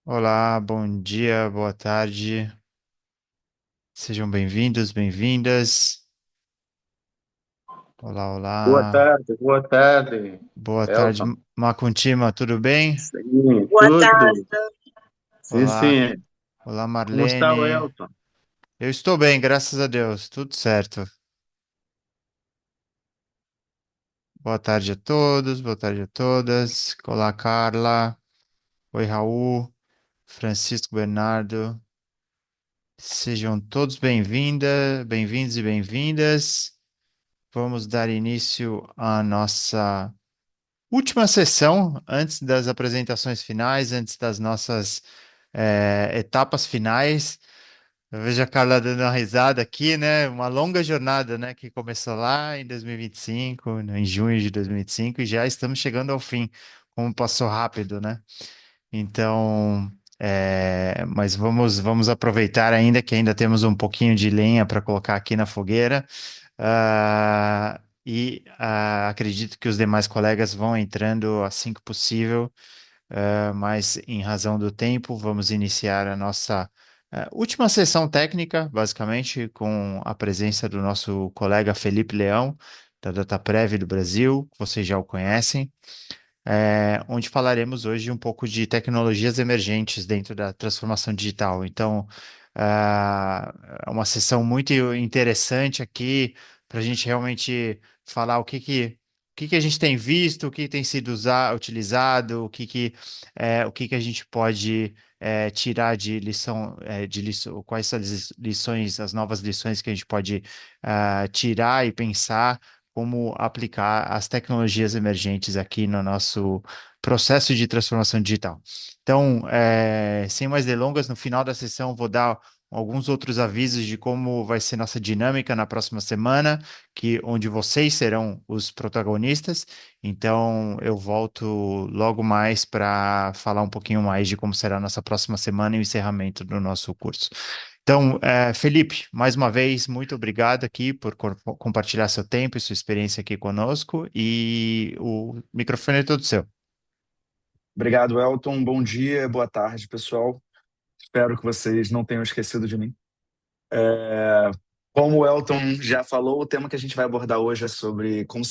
Olá, bom dia, boa tarde. Sejam bem-vindos, bem-vindas. Olá, Boa olá. tarde, boa tarde, Boa tarde, Elton. Makuntima, tudo bem? Sim, Boa tudo. tarde. Sim, Olá, sim. olá, Como está o Marlene. Elton? Eu estou bem, graças a Deus, tudo certo. Boa tarde a todos, boa tarde a todas. Olá, Carla. Oi, Raul, Francisco Bernardo. Sejam todos bem-vindos e bem-vindas. Vamos dar início à nossa última sessão, antes das apresentações finais, antes das nossas etapas finais. Eu vejo a Carla dando uma risada aqui, né? Uma longa jornada, né? Que começou lá em 2025, né, em junho de 2025, e já estamos chegando ao fim. Como passou rápido, né? Então, mas vamos aproveitar ainda que ainda temos um pouquinho de lenha para colocar aqui na fogueira. Acredito que os demais colegas vão entrando assim que possível, mas em razão do tempo, vamos iniciar a nossa última sessão técnica, basicamente, com a presença do nosso colega Felipe Leão, da DataPrev do Brasil, que vocês já o conhecem, onde falaremos hoje um pouco de tecnologias emergentes dentro da transformação digital. Então, é uma sessão muito interessante aqui para a gente realmente falar o que que a gente tem visto, o que tem sido utilizado, o que que a gente pode tirar de lição, quais são as lições, as novas lições que a gente pode tirar e pensar como aplicar as tecnologias emergentes aqui no nosso processo de transformação digital. Então, sem mais delongas, no final da sessão vou dar alguns outros avisos de como vai ser nossa dinâmica na próxima semana, onde vocês serão os protagonistas. Então, eu volto logo mais para falar um pouquinho mais de como será a nossa próxima semana e o encerramento do nosso curso. Então, Felipe, mais uma vez, muito obrigado aqui por compartilhar seu tempo e sua experiência aqui conosco, e o microfone é todo seu. Obrigado, Elton. Bom dia, boa tarde, pessoal. Espero que vocês não tenham esquecido de mim. É, Como o Elton já falou, o tema que a gente vai abordar hoje é sobre como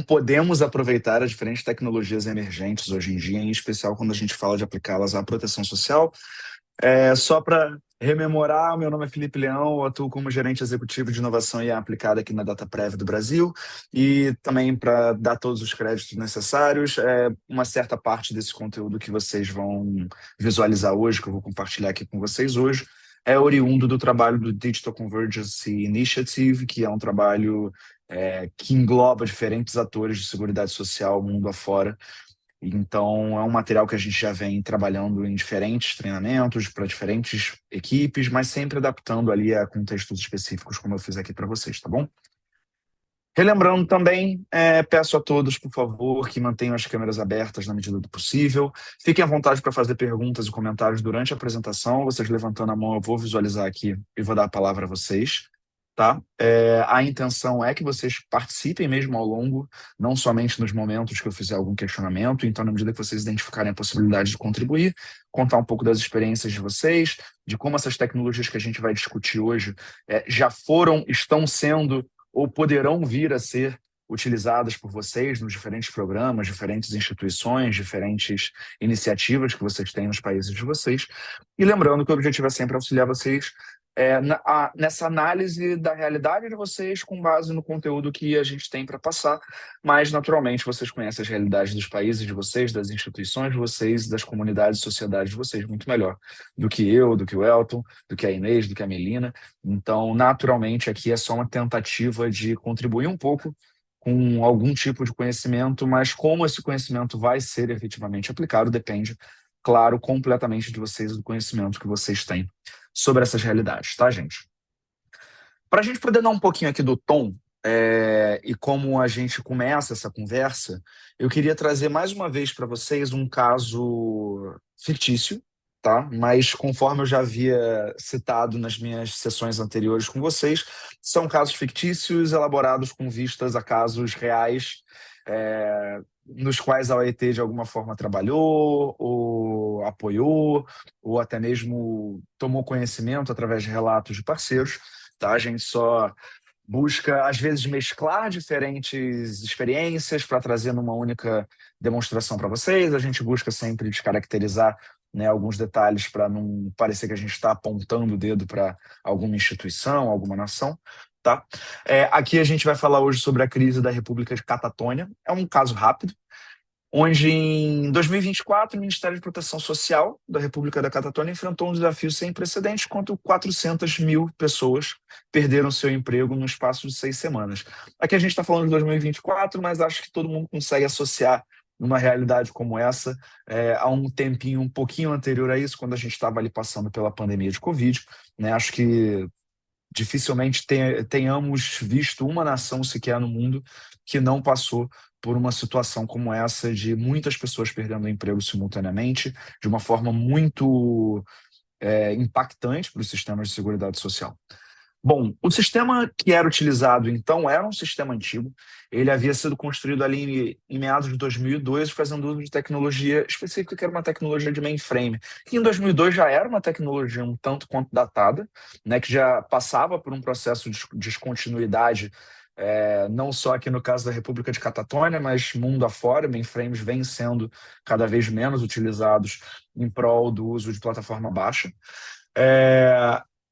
podemos aproveitar as diferentes tecnologias emergentes hoje em dia, em especial quando a gente fala de aplicá-las à proteção social. Só para rememorar, meu nome é Felipe Leão, eu atuo como gerente executivo de inovação e IA aplicada aqui na DataPrev do Brasil, e também para dar todos os créditos necessários, uma certa parte desse conteúdo que vocês vão visualizar hoje, que eu vou compartilhar aqui com vocês hoje, é oriundo do trabalho do Digital Convergence Initiative, que é um trabalho que engloba diferentes atores de seguridade social mundo afora. Então, é um material que a gente já vem trabalhando em diferentes treinamentos para diferentes equipes, mas sempre adaptando ali a contextos específicos, como eu fiz aqui para vocês, tá bom? Relembrando também, peço a todos, por favor, que mantenham as câmeras abertas na medida do possível. Fiquem à vontade para fazer perguntas e comentários durante a apresentação. Vocês levantando a mão, eu vou visualizar aqui e vou dar a palavra a vocês. Tá? A intenção é que vocês participem mesmo ao longo, não somente nos momentos que eu fizer algum questionamento. Então, na medida que vocês identificarem a possibilidade de contribuir, contar um pouco das experiências de vocês, de como essas tecnologias que a gente vai discutir hoje já foram, estão sendo ou poderão vir a ser utilizadas por vocês nos diferentes programas, diferentes instituições, diferentes iniciativas que vocês têm nos países de vocês. E lembrando que o objetivo é sempre auxiliar vocês nessa análise da realidade de vocês com base no conteúdo que a gente tem para passar, mas naturalmente vocês conhecem as realidades dos países de vocês, das instituições de vocês, das comunidades e sociedades de vocês muito melhor do que eu, do que o Elton, do que a Inês, do que a Melina. Então, naturalmente, aqui é só uma tentativa de contribuir um pouco com algum tipo de conhecimento, mas como esse conhecimento vai ser efetivamente aplicado depende, claro, completamente de vocês, do conhecimento que vocês têm sobre essas realidades, tá, gente? Para a gente poder dar um pouquinho aqui do tom e como a gente começa essa conversa, eu queria trazer mais uma vez para vocês um caso fictício, tá? Mas conforme eu já havia citado nas minhas sessões anteriores com vocês, são casos fictícios elaborados com vistas a casos reais, nos quais a OIT de alguma forma trabalhou, ou apoiou, ou até mesmo tomou conhecimento através de relatos de parceiros. Tá? A gente só busca, às vezes, mesclar diferentes experiências para trazer numa única demonstração para vocês. A gente busca sempre descaracterizar, né, alguns detalhes para não parecer que a gente está apontando o dedo para alguma instituição, alguma nação. Tá? Aqui a gente vai falar hoje sobre a crise da República de Catatônia. É um caso rápido, onde em 2024 o Ministério de Proteção Social da República da Catatônia enfrentou um desafio sem precedentes, quando 400 mil pessoas perderam seu emprego no espaço de 6 semanas. Aqui a gente está falando de 2024, mas acho que todo mundo consegue associar numa realidade como essa, a um tempinho um pouquinho anterior a isso, quando a gente estava ali passando pela pandemia de Covid, né? Acho que dificilmente tenhamos visto uma nação sequer no mundo que não passou por uma situação como essa, de muitas pessoas perdendo o emprego simultaneamente, de uma forma muito impactante para os sistemas de seguridade social. Bom, o sistema que era utilizado, então, era um sistema antigo. Ele havia sido construído ali em meados de 2002, fazendo uso de tecnologia específica, que era uma tecnologia de mainframe, que em 2002 já era uma tecnologia um tanto quanto datada, né, que já passava por um processo de descontinuidade, não só aqui no caso da República de Catatônia, mas mundo afora. Mainframes vêm sendo cada vez menos utilizados em prol do uso de plataforma baixa.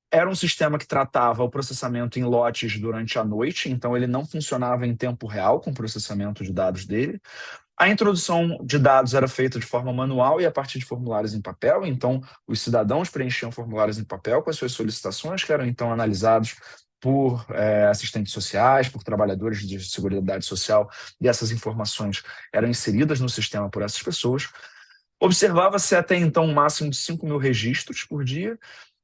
Era um sistema que tratava o processamento em lotes durante a noite, então ele não funcionava em tempo real com o processamento de dados dele. A introdução de dados era feita de forma manual e a partir de formulários em papel, então os cidadãos preenchiam formulários em papel com as suas solicitações, que eram então analisados por assistentes sociais, por trabalhadores de seguridade social, e essas informações eram inseridas no sistema por essas pessoas. Observava-se até então um máximo de 5 mil registros por dia.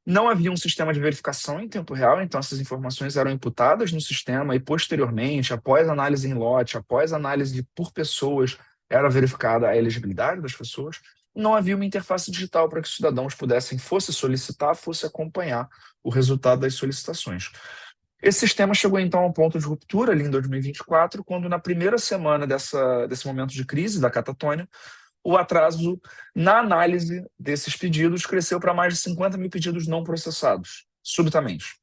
Não havia um sistema de verificação em tempo real, então essas informações eram imputadas no sistema e, posteriormente, após análise em lote, após análise por pessoas, era verificada a elegibilidade das pessoas. Não havia uma interface digital para que os cidadãos pudessem, fosse solicitar, fosse acompanhar o resultado das solicitações. Esse sistema chegou, então, a um ponto de ruptura ali em 2024, quando, na primeira semana desse momento de crise da Catatônia, o atraso na análise desses pedidos cresceu para mais de 50 mil pedidos não processados, subitamente.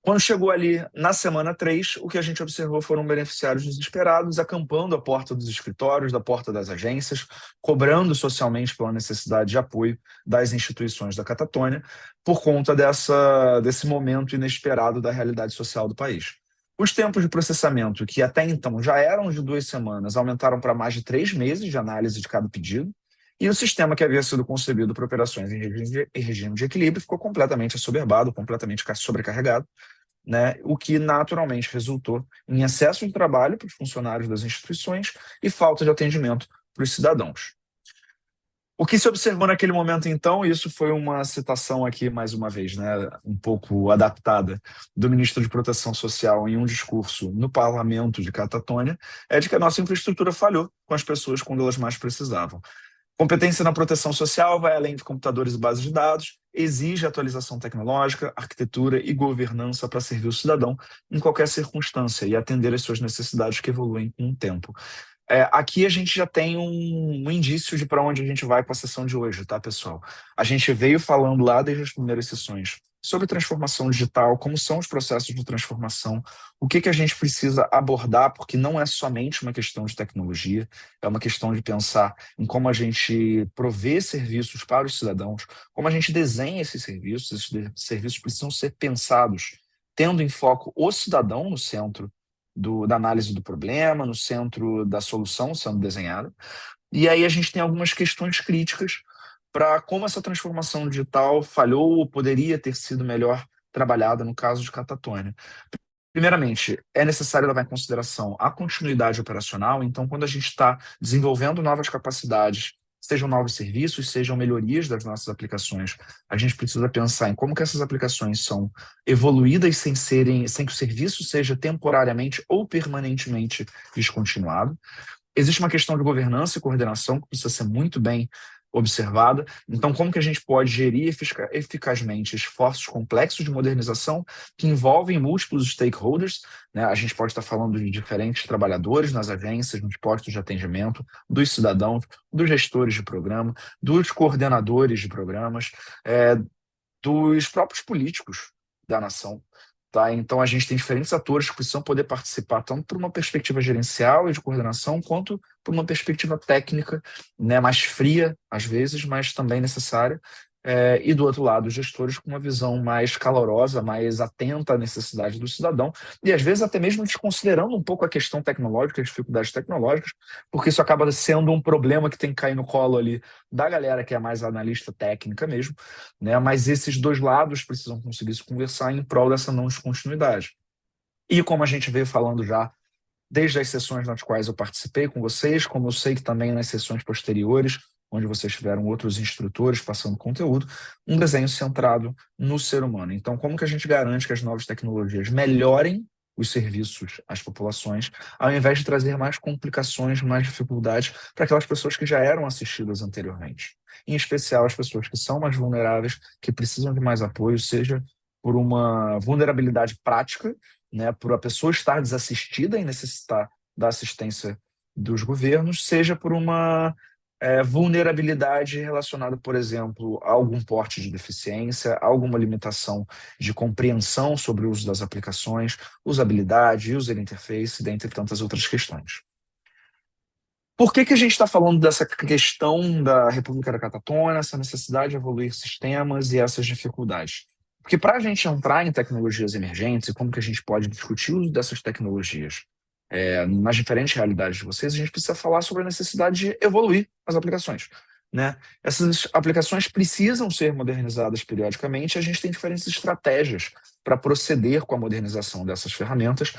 Quando chegou ali na semana 3, o que a gente observou foram beneficiários desesperados acampando à porta dos escritórios, da porta das agências, cobrando socialmente pela necessidade de apoio das instituições da Catatônia, por conta desse momento inesperado da realidade social do país. Os tempos de processamento, que até então já eram de 2 semanas, aumentaram para mais de 3 meses de análise de cada pedido, e o sistema que havia sido concebido para operações em regime de equilíbrio ficou completamente assoberbado, completamente sobrecarregado, né? O que naturalmente resultou em excesso de trabalho para os funcionários das instituições e falta de atendimento para os cidadãos. O que se observou naquele momento, então, isso foi uma citação aqui, mais uma vez, né, um pouco adaptada, do ministro de Proteção Social em um discurso no parlamento de Catatônia, é de que a nossa infraestrutura falhou com as pessoas quando elas mais precisavam. Competência na proteção social vai além de computadores e bases de dados, exige atualização tecnológica, arquitetura e governança para servir o cidadão em qualquer circunstância e atender às suas necessidades que evoluem com o tempo. Aqui a gente já tem um indício de para onde a gente vai com a sessão de hoje, tá, pessoal? A gente veio falando lá desde as primeiras sessões sobre transformação digital, como são os processos de transformação, o que a gente precisa abordar, porque não é somente uma questão de tecnologia, é uma questão de pensar em como a gente provê serviços para os cidadãos, como a gente desenha esses serviços precisam ser pensados, tendo em foco o cidadão no centro da análise do problema, no centro da solução sendo desenhada. E aí a gente tem algumas questões críticas para como essa transformação digital falhou ou poderia ter sido melhor trabalhada no caso de Catatônia. Primeiramente, é necessário levar em consideração a continuidade operacional. Então, quando a gente está desenvolvendo novas capacidades, sejam novos serviços, sejam melhorias das nossas aplicações, a gente precisa pensar em como que essas aplicações são evoluídas sem que o serviço seja temporariamente ou permanentemente descontinuado. Existe uma questão de governança e coordenação que precisa ser muito bem observada. Então, como que a gente pode gerir eficazmente esforços complexos de modernização que envolvem múltiplos stakeholders, né? A gente pode estar falando de diferentes trabalhadores nas agências, nos postos de atendimento, dos cidadãos, dos gestores de programa, dos coordenadores de programas, dos próprios políticos da nação. Tá? Então, a gente tem diferentes atores que precisam poder participar, tanto por uma perspectiva gerencial e de coordenação, quanto por uma perspectiva técnica, né, mais fria, às vezes, mas também necessária. E do outro lado, os gestores com uma visão mais calorosa, mais atenta à necessidade do cidadão, e às vezes até mesmo desconsiderando um pouco a questão tecnológica, as dificuldades tecnológicas, porque isso acaba sendo um problema que tem que cair no colo ali da galera que é mais analista técnica mesmo, né? Mas esses dois lados precisam conseguir se conversar em prol dessa não descontinuidade. E como a gente veio falando já desde as sessões nas quais eu participei com vocês, como eu sei que também nas sessões posteriores, onde vocês tiveram outros instrutores passando conteúdo, um desenho centrado no ser humano. Então, como que a gente garante que as novas tecnologias melhorem os serviços às populações, ao invés de trazer mais complicações, mais dificuldades para aquelas pessoas que já eram assistidas anteriormente? Em especial as pessoas que são mais vulneráveis, que precisam de mais apoio, seja por uma vulnerabilidade prática, né, por a pessoa estar desassistida e necessitar da assistência dos governos, seja por uma vulnerabilidade relacionada, por exemplo, a algum porte de deficiência, a alguma limitação de compreensão sobre o uso das aplicações, usabilidade, user interface, dentre tantas outras questões. Por que a gente está falando dessa questão da República da Catatônia, essa necessidade de evoluir sistemas e essas dificuldades? Porque para a gente entrar em tecnologias emergentes e como que a gente pode discutir o uso dessas tecnologias nas diferentes realidades de vocês, a gente precisa falar sobre a necessidade de evoluir as aplicações, né? Essas aplicações precisam ser modernizadas periodicamente, e a gente tem diferentes estratégias para proceder com a modernização dessas ferramentas,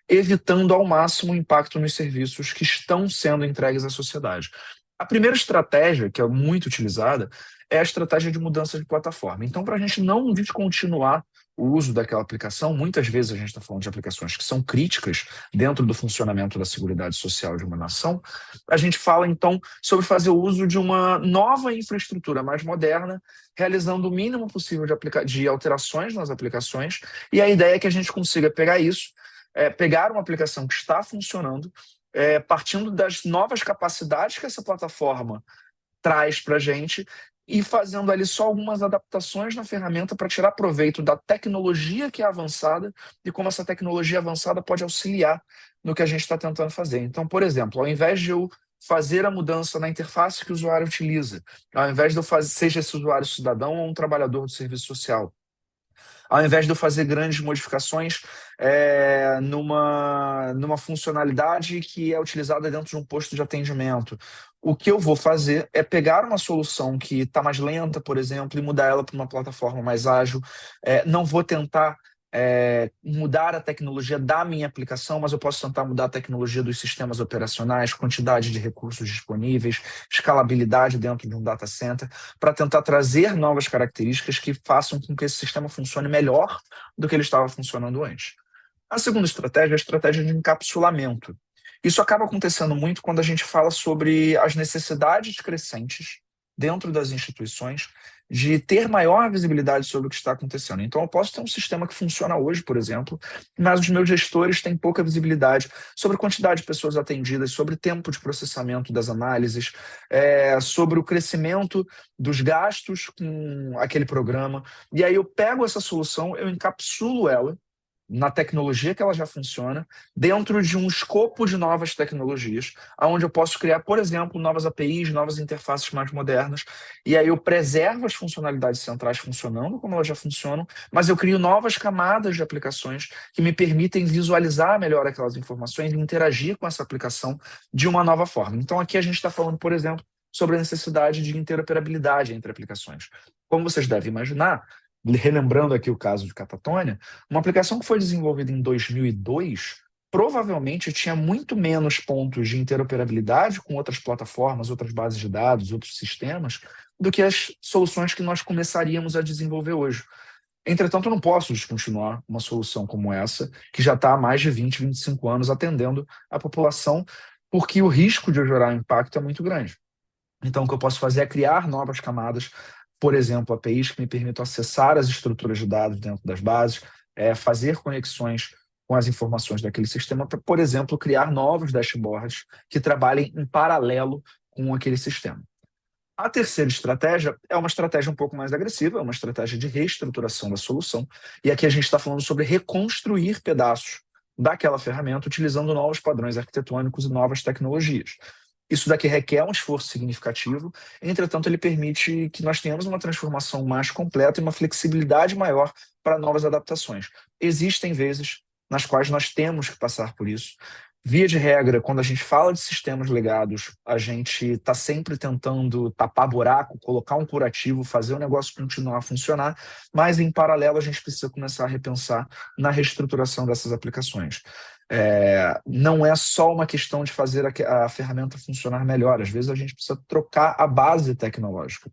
evitando ao máximo o impacto nos serviços que estão sendo entregues à sociedade. A primeira estratégia, que é muito utilizada, é a estratégia de mudança de plataforma. Então, para a gente não descontinuar o uso daquela aplicação, muitas vezes a gente está falando de aplicações que são críticas dentro do funcionamento da seguridade social de uma nação, a gente fala, então, sobre fazer o uso de uma nova infraestrutura mais moderna, realizando o mínimo possível de alterações nas aplicações, e a ideia é que a gente consiga pegar isso, pegar uma aplicação que está funcionando, partindo das novas capacidades que essa plataforma traz para a gente e fazendo ali só algumas adaptações na ferramenta para tirar proveito da tecnologia que é avançada e como essa tecnologia avançada pode auxiliar no que a gente está tentando fazer. Então, por exemplo, ao invés de eu fazer a mudança na interface que o usuário utiliza, ao invés de eu fazer, seja esse usuário cidadão ou um trabalhador do serviço social, ao invés de eu fazer grandes modificações numa funcionalidade que é utilizada dentro de um posto de atendimento, o que eu vou fazer é pegar uma solução que está mais lenta, por exemplo, e mudar ela para uma plataforma mais ágil. Não vou tentar mudar a tecnologia da minha aplicação, mas eu posso tentar mudar a tecnologia dos sistemas operacionais, quantidade de recursos disponíveis, escalabilidade dentro de um data center, para tentar trazer novas características que façam com que esse sistema funcione melhor do que ele estava funcionando antes. A segunda estratégia é a estratégia de encapsulamento. Isso acaba acontecendo muito quando a gente fala sobre as necessidades crescentes dentro das instituições de ter maior visibilidade sobre o que está acontecendo. Então, eu posso ter um sistema que funciona hoje, por exemplo, mas os meus gestores têm pouca visibilidade sobre a quantidade de pessoas atendidas, sobre o tempo de processamento das análises, sobre o crescimento dos gastos com aquele programa. E aí eu pego essa solução, eu encapsulo ela na tecnologia que ela já funciona, dentro de um escopo de novas tecnologias, onde eu posso criar, por exemplo, novas APIs, novas interfaces mais modernas, e aí eu preservo as funcionalidades centrais funcionando como elas já funcionam, mas eu crio novas camadas de aplicações que me permitem visualizar melhor aquelas informações e interagir com essa aplicação de uma nova forma. Então aqui a gente está falando, por exemplo, sobre a necessidade de interoperabilidade entre aplicações. Como vocês devem imaginar, relembrando aqui o caso de Catatônia, uma aplicação que foi desenvolvida em 2002 provavelmente tinha muito menos pontos de interoperabilidade com outras plataformas, outras bases de dados, outros sistemas, do que as soluções que nós começaríamos a desenvolver hoje. Entretanto, eu não posso descontinuar uma solução como essa, que já está há mais de 20, 25 anos atendendo a população, porque o risco de eu gerar impacto é muito grande. Então, o que eu posso fazer é criar novas camadas, por exemplo, APIs que me permitam acessar as estruturas de dados dentro das bases, fazer conexões com as informações daquele sistema para, por exemplo, criar novos dashboards que trabalhem em paralelo com aquele sistema. A terceira estratégia é uma estratégia um pouco mais agressiva, é uma estratégia de reestruturação da solução. E aqui a gente está falando sobre reconstruir pedaços daquela ferramenta utilizando novos padrões arquitetônicos e novas tecnologias. Isso daqui requer um esforço significativo, entretanto, ele permite que nós tenhamos uma transformação mais completa e uma flexibilidade maior para novas adaptações. Existem vezes nas quais nós temos que passar por isso. Via de regra, quando a gente fala de sistemas legados, a gente está sempre tentando tapar buraco, colocar um curativo, fazer o negócio continuar a funcionar, mas em paralelo a gente precisa começar a repensar na reestruturação dessas aplicações. Não é só uma questão de fazer a ferramenta funcionar melhor, às vezes a gente precisa trocar a base tecnológica.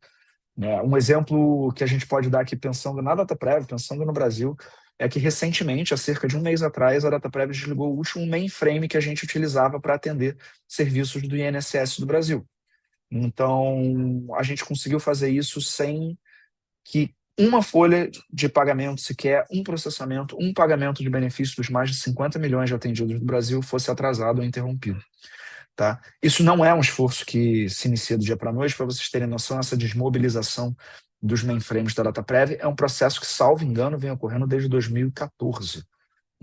Um exemplo que a gente pode dar aqui pensando na DataPrev, pensando no Brasil, é que recentemente, há cerca de um mês atrás, a DataPrev desligou o último mainframe que a gente utilizava para atender serviços do INSS do Brasil. Então, a gente conseguiu fazer isso sem que uma folha de pagamento sequer, um processamento, um pagamento de benefício dos mais de 50 milhões de atendidos do Brasil fosse atrasado ou interrompido. Tá? Isso não é um esforço que se inicia do dia para a noite, para vocês terem noção, essa desmobilização dos mainframes da DataPrev é um processo que, salvo engano, vem ocorrendo desde 2014.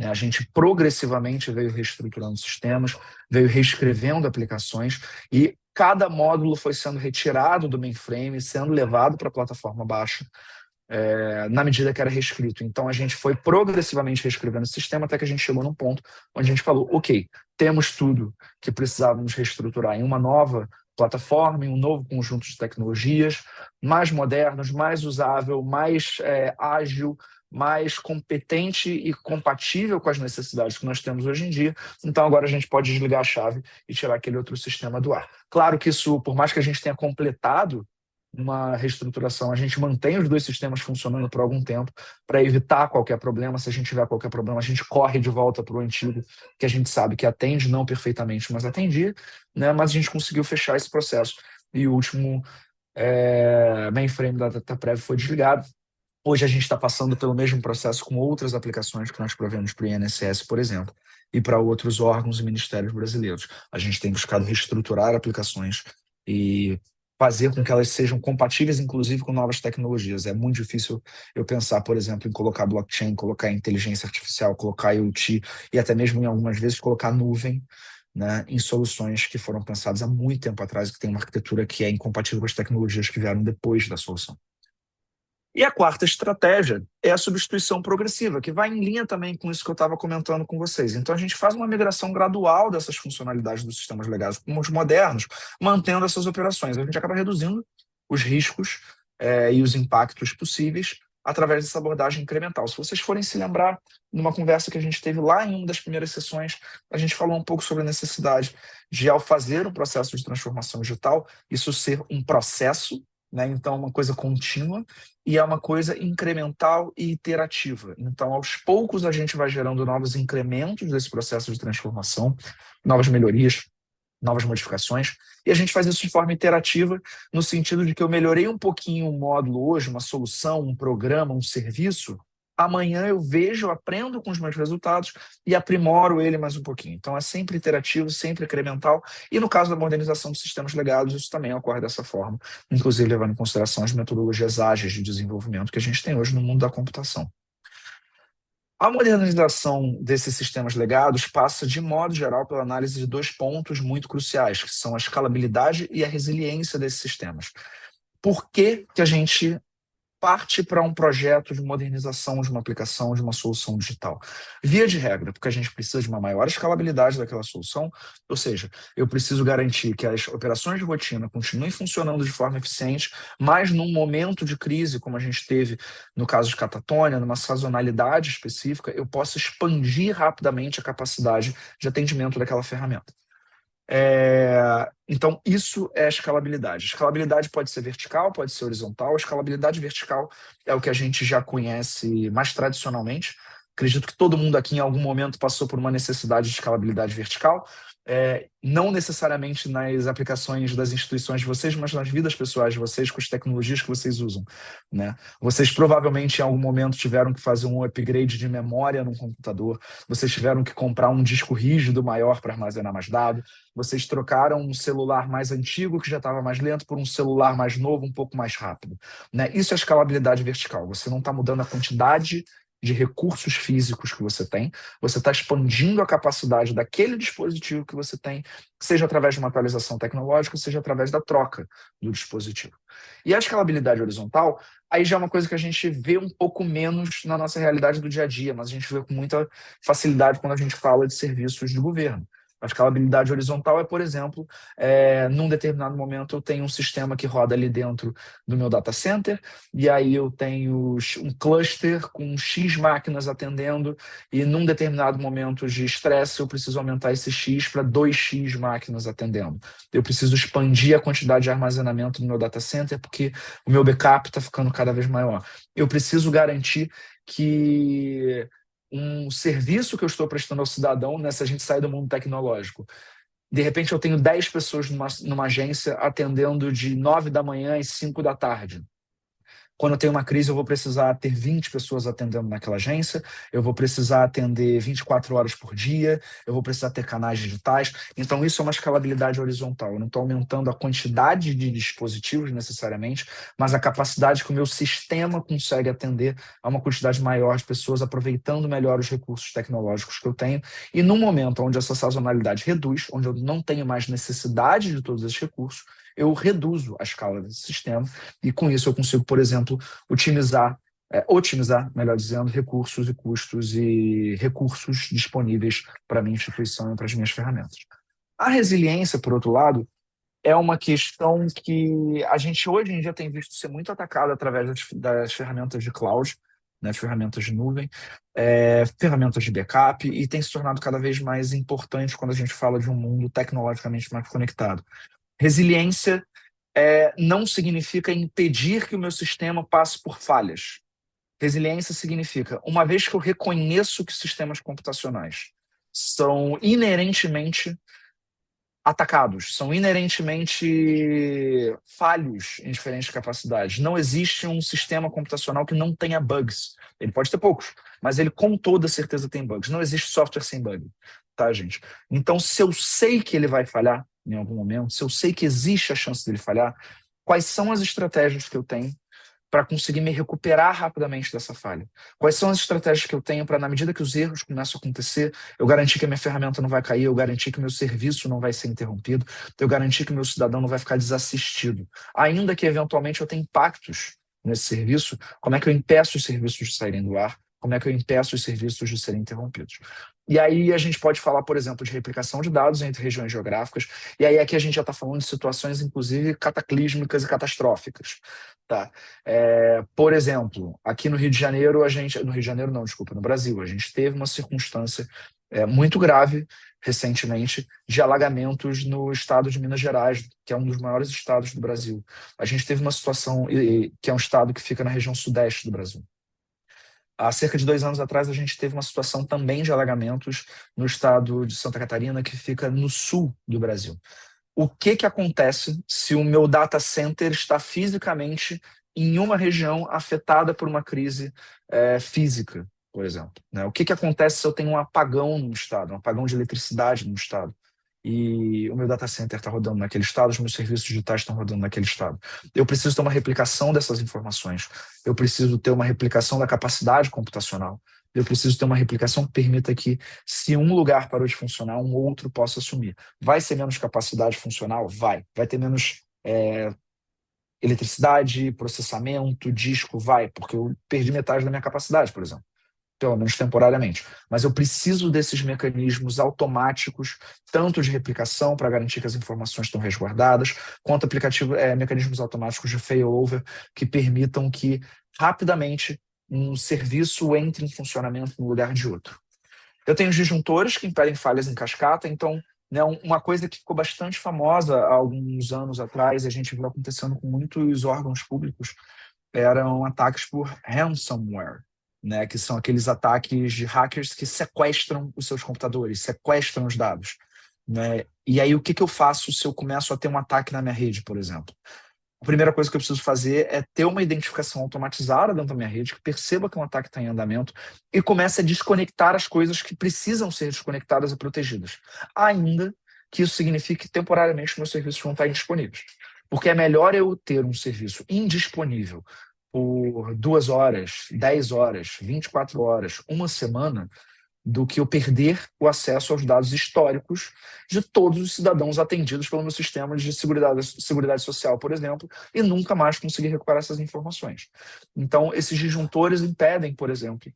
A gente progressivamente veio reestruturando sistemas, veio reescrevendo aplicações e cada módulo foi sendo retirado do mainframe, sendo levado para a plataforma baixa, na medida que era reescrito. Então, a gente foi progressivamente reescrevendo o sistema até que a gente chegou num ponto onde a gente falou, ok, temos tudo que precisávamos reestruturar em uma nova plataforma, em um novo conjunto de tecnologias, mais modernos, mais usável, mais ágil, mais competente e compatível com as necessidades que nós temos hoje em dia. Então, agora a gente pode desligar a chave e tirar aquele outro sistema do ar. Claro que isso, por mais que a gente tenha completado uma reestruturação, a gente mantém os dois sistemas funcionando por algum tempo para evitar qualquer problema. Se a gente tiver qualquer problema, a gente corre de volta para o antigo, que a gente sabe que atende, não perfeitamente, mas atendia, né? Mas a gente conseguiu fechar esse processo e o último mainframe da DataPrev foi desligado. Hoje a gente está passando pelo mesmo processo com outras aplicações que nós provemos para o INSS, por exemplo, e para outros órgãos e ministérios brasileiros. A gente tem buscado reestruturar aplicações e fazer com que elas sejam compatíveis, inclusive, com novas tecnologias. É muito difícil eu pensar, por exemplo, em colocar blockchain, colocar inteligência artificial, colocar IoT e até mesmo, em algumas vezes, colocar nuvem, né, em soluções que foram pensadas há muito tempo atrás e que tem uma arquitetura que é incompatível com as tecnologias que vieram depois da solução. E a quarta estratégia é a substituição progressiva, que vai em linha também com isso que eu estava comentando com vocês. Então, a gente faz uma migração gradual dessas funcionalidades dos sistemas legais como os modernos, mantendo essas operações. A gente acaba reduzindo os riscos e os impactos possíveis através dessa abordagem incremental. Se vocês forem se lembrar, numa conversa que a gente teve lá em uma das primeiras sessões, a gente falou um pouco sobre a necessidade de, ao fazer um processo de transformação digital, isso ser um processo, né? Então, uma coisa contínua, e é uma coisa incremental e iterativa. Então, aos poucos, a gente vai gerando novos incrementos desse processo de transformação, novas melhorias, novas modificações, e a gente faz isso de forma iterativa, no sentido de que eu melhorei um pouquinho um módulo hoje, uma solução, um programa, um serviço, amanhã eu vejo, aprendo com os meus resultados e aprimoro ele mais um pouquinho. Então, é sempre iterativo, sempre incremental, e no caso da modernização dos sistemas legados, isso também ocorre dessa forma, inclusive levando em consideração as metodologias ágeis de desenvolvimento que a gente tem hoje no mundo da computação. A modernização desses sistemas legados passa, de modo geral, pela análise de dois pontos muito cruciais, que são a escalabilidade e a resiliência desses sistemas. Por que que a gente parte para um projeto de modernização de uma aplicação, de uma solução digital? Via de regra, porque a gente precisa de uma maior escalabilidade daquela solução, ou seja, eu preciso garantir que as operações de rotina continuem funcionando de forma eficiente, mas num momento de crise, como a gente teve no caso de Catatônia, numa sazonalidade específica, eu possa expandir rapidamente a capacidade de atendimento daquela ferramenta. Então, isso é a escalabilidade. A escalabilidade pode ser vertical, pode ser horizontal. A escalabilidade vertical é o que a gente já conhece mais tradicionalmente, Acredito que todo mundo aqui em algum momento passou por uma necessidade de escalabilidade vertical, não necessariamente nas aplicações das instituições de vocês, mas nas vidas pessoais de vocês, com as tecnologias que vocês usam, né? Vocês provavelmente em algum momento tiveram que fazer um upgrade de memória no computador, vocês tiveram que comprar um disco rígido maior para armazenar mais dados, vocês trocaram um celular mais antigo que já estava mais lento por um celular mais novo, um pouco mais rápido, né? Isso é escalabilidade vertical. Você não está mudando a quantidade de recursos físicos que você tem, você está expandindo a capacidade daquele dispositivo que você tem, seja através de uma atualização tecnológica, seja através da troca do dispositivo. E a escalabilidade horizontal, aí já é uma coisa que a gente vê um pouco menos na nossa realidade do dia a dia, mas a gente vê com muita facilidade quando a gente fala de serviços de governo. A escalabilidade horizontal é, por exemplo, num determinado momento eu tenho um sistema que roda ali dentro do meu data center, e aí eu tenho um cluster com X máquinas atendendo, e num determinado momento de estresse eu preciso aumentar esse X para 2X máquinas atendendo. Eu preciso expandir a quantidade de armazenamento no meu data center porque o meu backup está ficando cada vez maior. Eu preciso garantir que um serviço que eu estou prestando ao cidadão, né, se a gente sai do mundo tecnológico, de repente eu tenho 10 pessoas numa agência atendendo de 9 da manhã às 5 da tarde. Quando eu tenho uma crise, eu vou precisar ter 20 pessoas atendendo naquela agência, eu vou precisar atender 24 horas por dia, eu vou precisar ter canais digitais. Então, isso é uma escalabilidade horizontal. Eu não estou aumentando a quantidade de dispositivos necessariamente, mas a capacidade que o meu sistema consegue atender a uma quantidade maior de pessoas, aproveitando melhor os recursos tecnológicos que eu tenho. E num momento onde essa sazonalidade reduz, onde eu não tenho mais necessidade de todos esses recursos, eu reduzo a escala desse sistema e com isso eu consigo, por exemplo, otimizar, melhor dizendo, recursos e custos e recursos disponíveis para a minha instituição e para as minhas ferramentas. A resiliência, por outro lado, é uma questão que a gente hoje em dia tem visto ser muito atacada através das ferramentas de cloud, né, ferramentas de nuvem, ferramentas de backup, e tem se tornado cada vez mais importante quando a gente fala de um mundo tecnologicamente mais conectado. Resiliência não significa impedir que o meu sistema passe por falhas. Resiliência significa, uma vez que eu reconheço que sistemas computacionais são inerentemente atacados, são inerentemente falhos em diferentes capacidades. Não existe um sistema computacional que não tenha bugs. Ele pode ter poucos, mas ele com toda certeza tem bugs. Não existe software sem bug, tá, gente? Então, se eu sei que ele vai falhar em algum momento, se eu sei que existe a chance dele falhar, quais são as estratégias que eu tenho para conseguir me recuperar rapidamente dessa falha? Quais são as estratégias que eu tenho para, na medida que os erros começam a acontecer, eu garantir que a minha ferramenta não vai cair, eu garantir que o meu serviço não vai ser interrompido, eu garantir que o meu cidadão não vai ficar desassistido? Ainda que, eventualmente, eu tenha impactos nesse serviço, como é que eu impeço os serviços de saírem do ar? Como é que eu impeço os serviços de serem interrompidos? E aí a gente pode falar, por exemplo, de replicação de dados entre regiões geográficas, e aí aqui a gente já está falando de situações, inclusive, cataclísmicas e catastróficas. Tá? Por exemplo, aqui no Rio de Janeiro, no Brasil, a gente teve uma circunstância muito grave recentemente de alagamentos no estado de Minas Gerais, que é um dos maiores estados do Brasil. A gente teve uma situação, que é um estado que fica na região sudeste do Brasil. Há cerca de 2 anos atrás, a gente teve uma situação também de alagamentos no estado de Santa Catarina, que fica no sul do Brasil. O que acontece se o meu data center está fisicamente em uma região afetada por uma crise física, por exemplo, né? O que acontece se eu tenho um apagão no estado, um apagão de eletricidade no estado, e o meu data center está rodando naquele estado, os meus serviços digitais estão rodando naquele estado? Eu preciso ter uma replicação dessas informações, eu preciso ter uma replicação da capacidade computacional, eu preciso ter uma replicação que permita que, se um lugar parou de funcionar, um outro possa assumir. Vai ser menos capacidade funcional? Vai. Vai ter menos eletricidade, processamento, disco? Vai, porque eu perdi metade da minha capacidade, por exemplo. Pelo menos temporariamente. Mas eu preciso desses mecanismos automáticos, tanto de replicação, para garantir que as informações estão resguardadas, quanto mecanismos automáticos de failover, que permitam que, rapidamente, um serviço entre em funcionamento no lugar de outro. Eu tenho os disjuntores que impedem falhas em cascata, então, né, uma coisa que ficou bastante famosa há alguns anos atrás, e a gente viu acontecendo com muitos órgãos públicos, eram ataques por ransomware. né, que são aqueles ataques de hackers que sequestram os seus computadores, sequestram os dados, né? E aí, o que eu faço se eu começo a ter um ataque na minha rede, por exemplo? A primeira coisa que eu preciso fazer é ter uma identificação automatizada dentro da minha rede, que perceba que um ataque está em andamento e comece a desconectar as coisas que precisam ser desconectadas e protegidas. Ainda que isso signifique que temporariamente meus serviços vão estar indisponíveis. Porque é melhor eu ter um serviço indisponível por 2 horas, 10 horas, 24 horas, uma semana, do que eu perder o acesso aos dados históricos de todos os cidadãos atendidos pelo meu sistema de seguridade social, por exemplo, e nunca mais conseguir recuperar essas informações. Então, esses disjuntores impedem, por exemplo,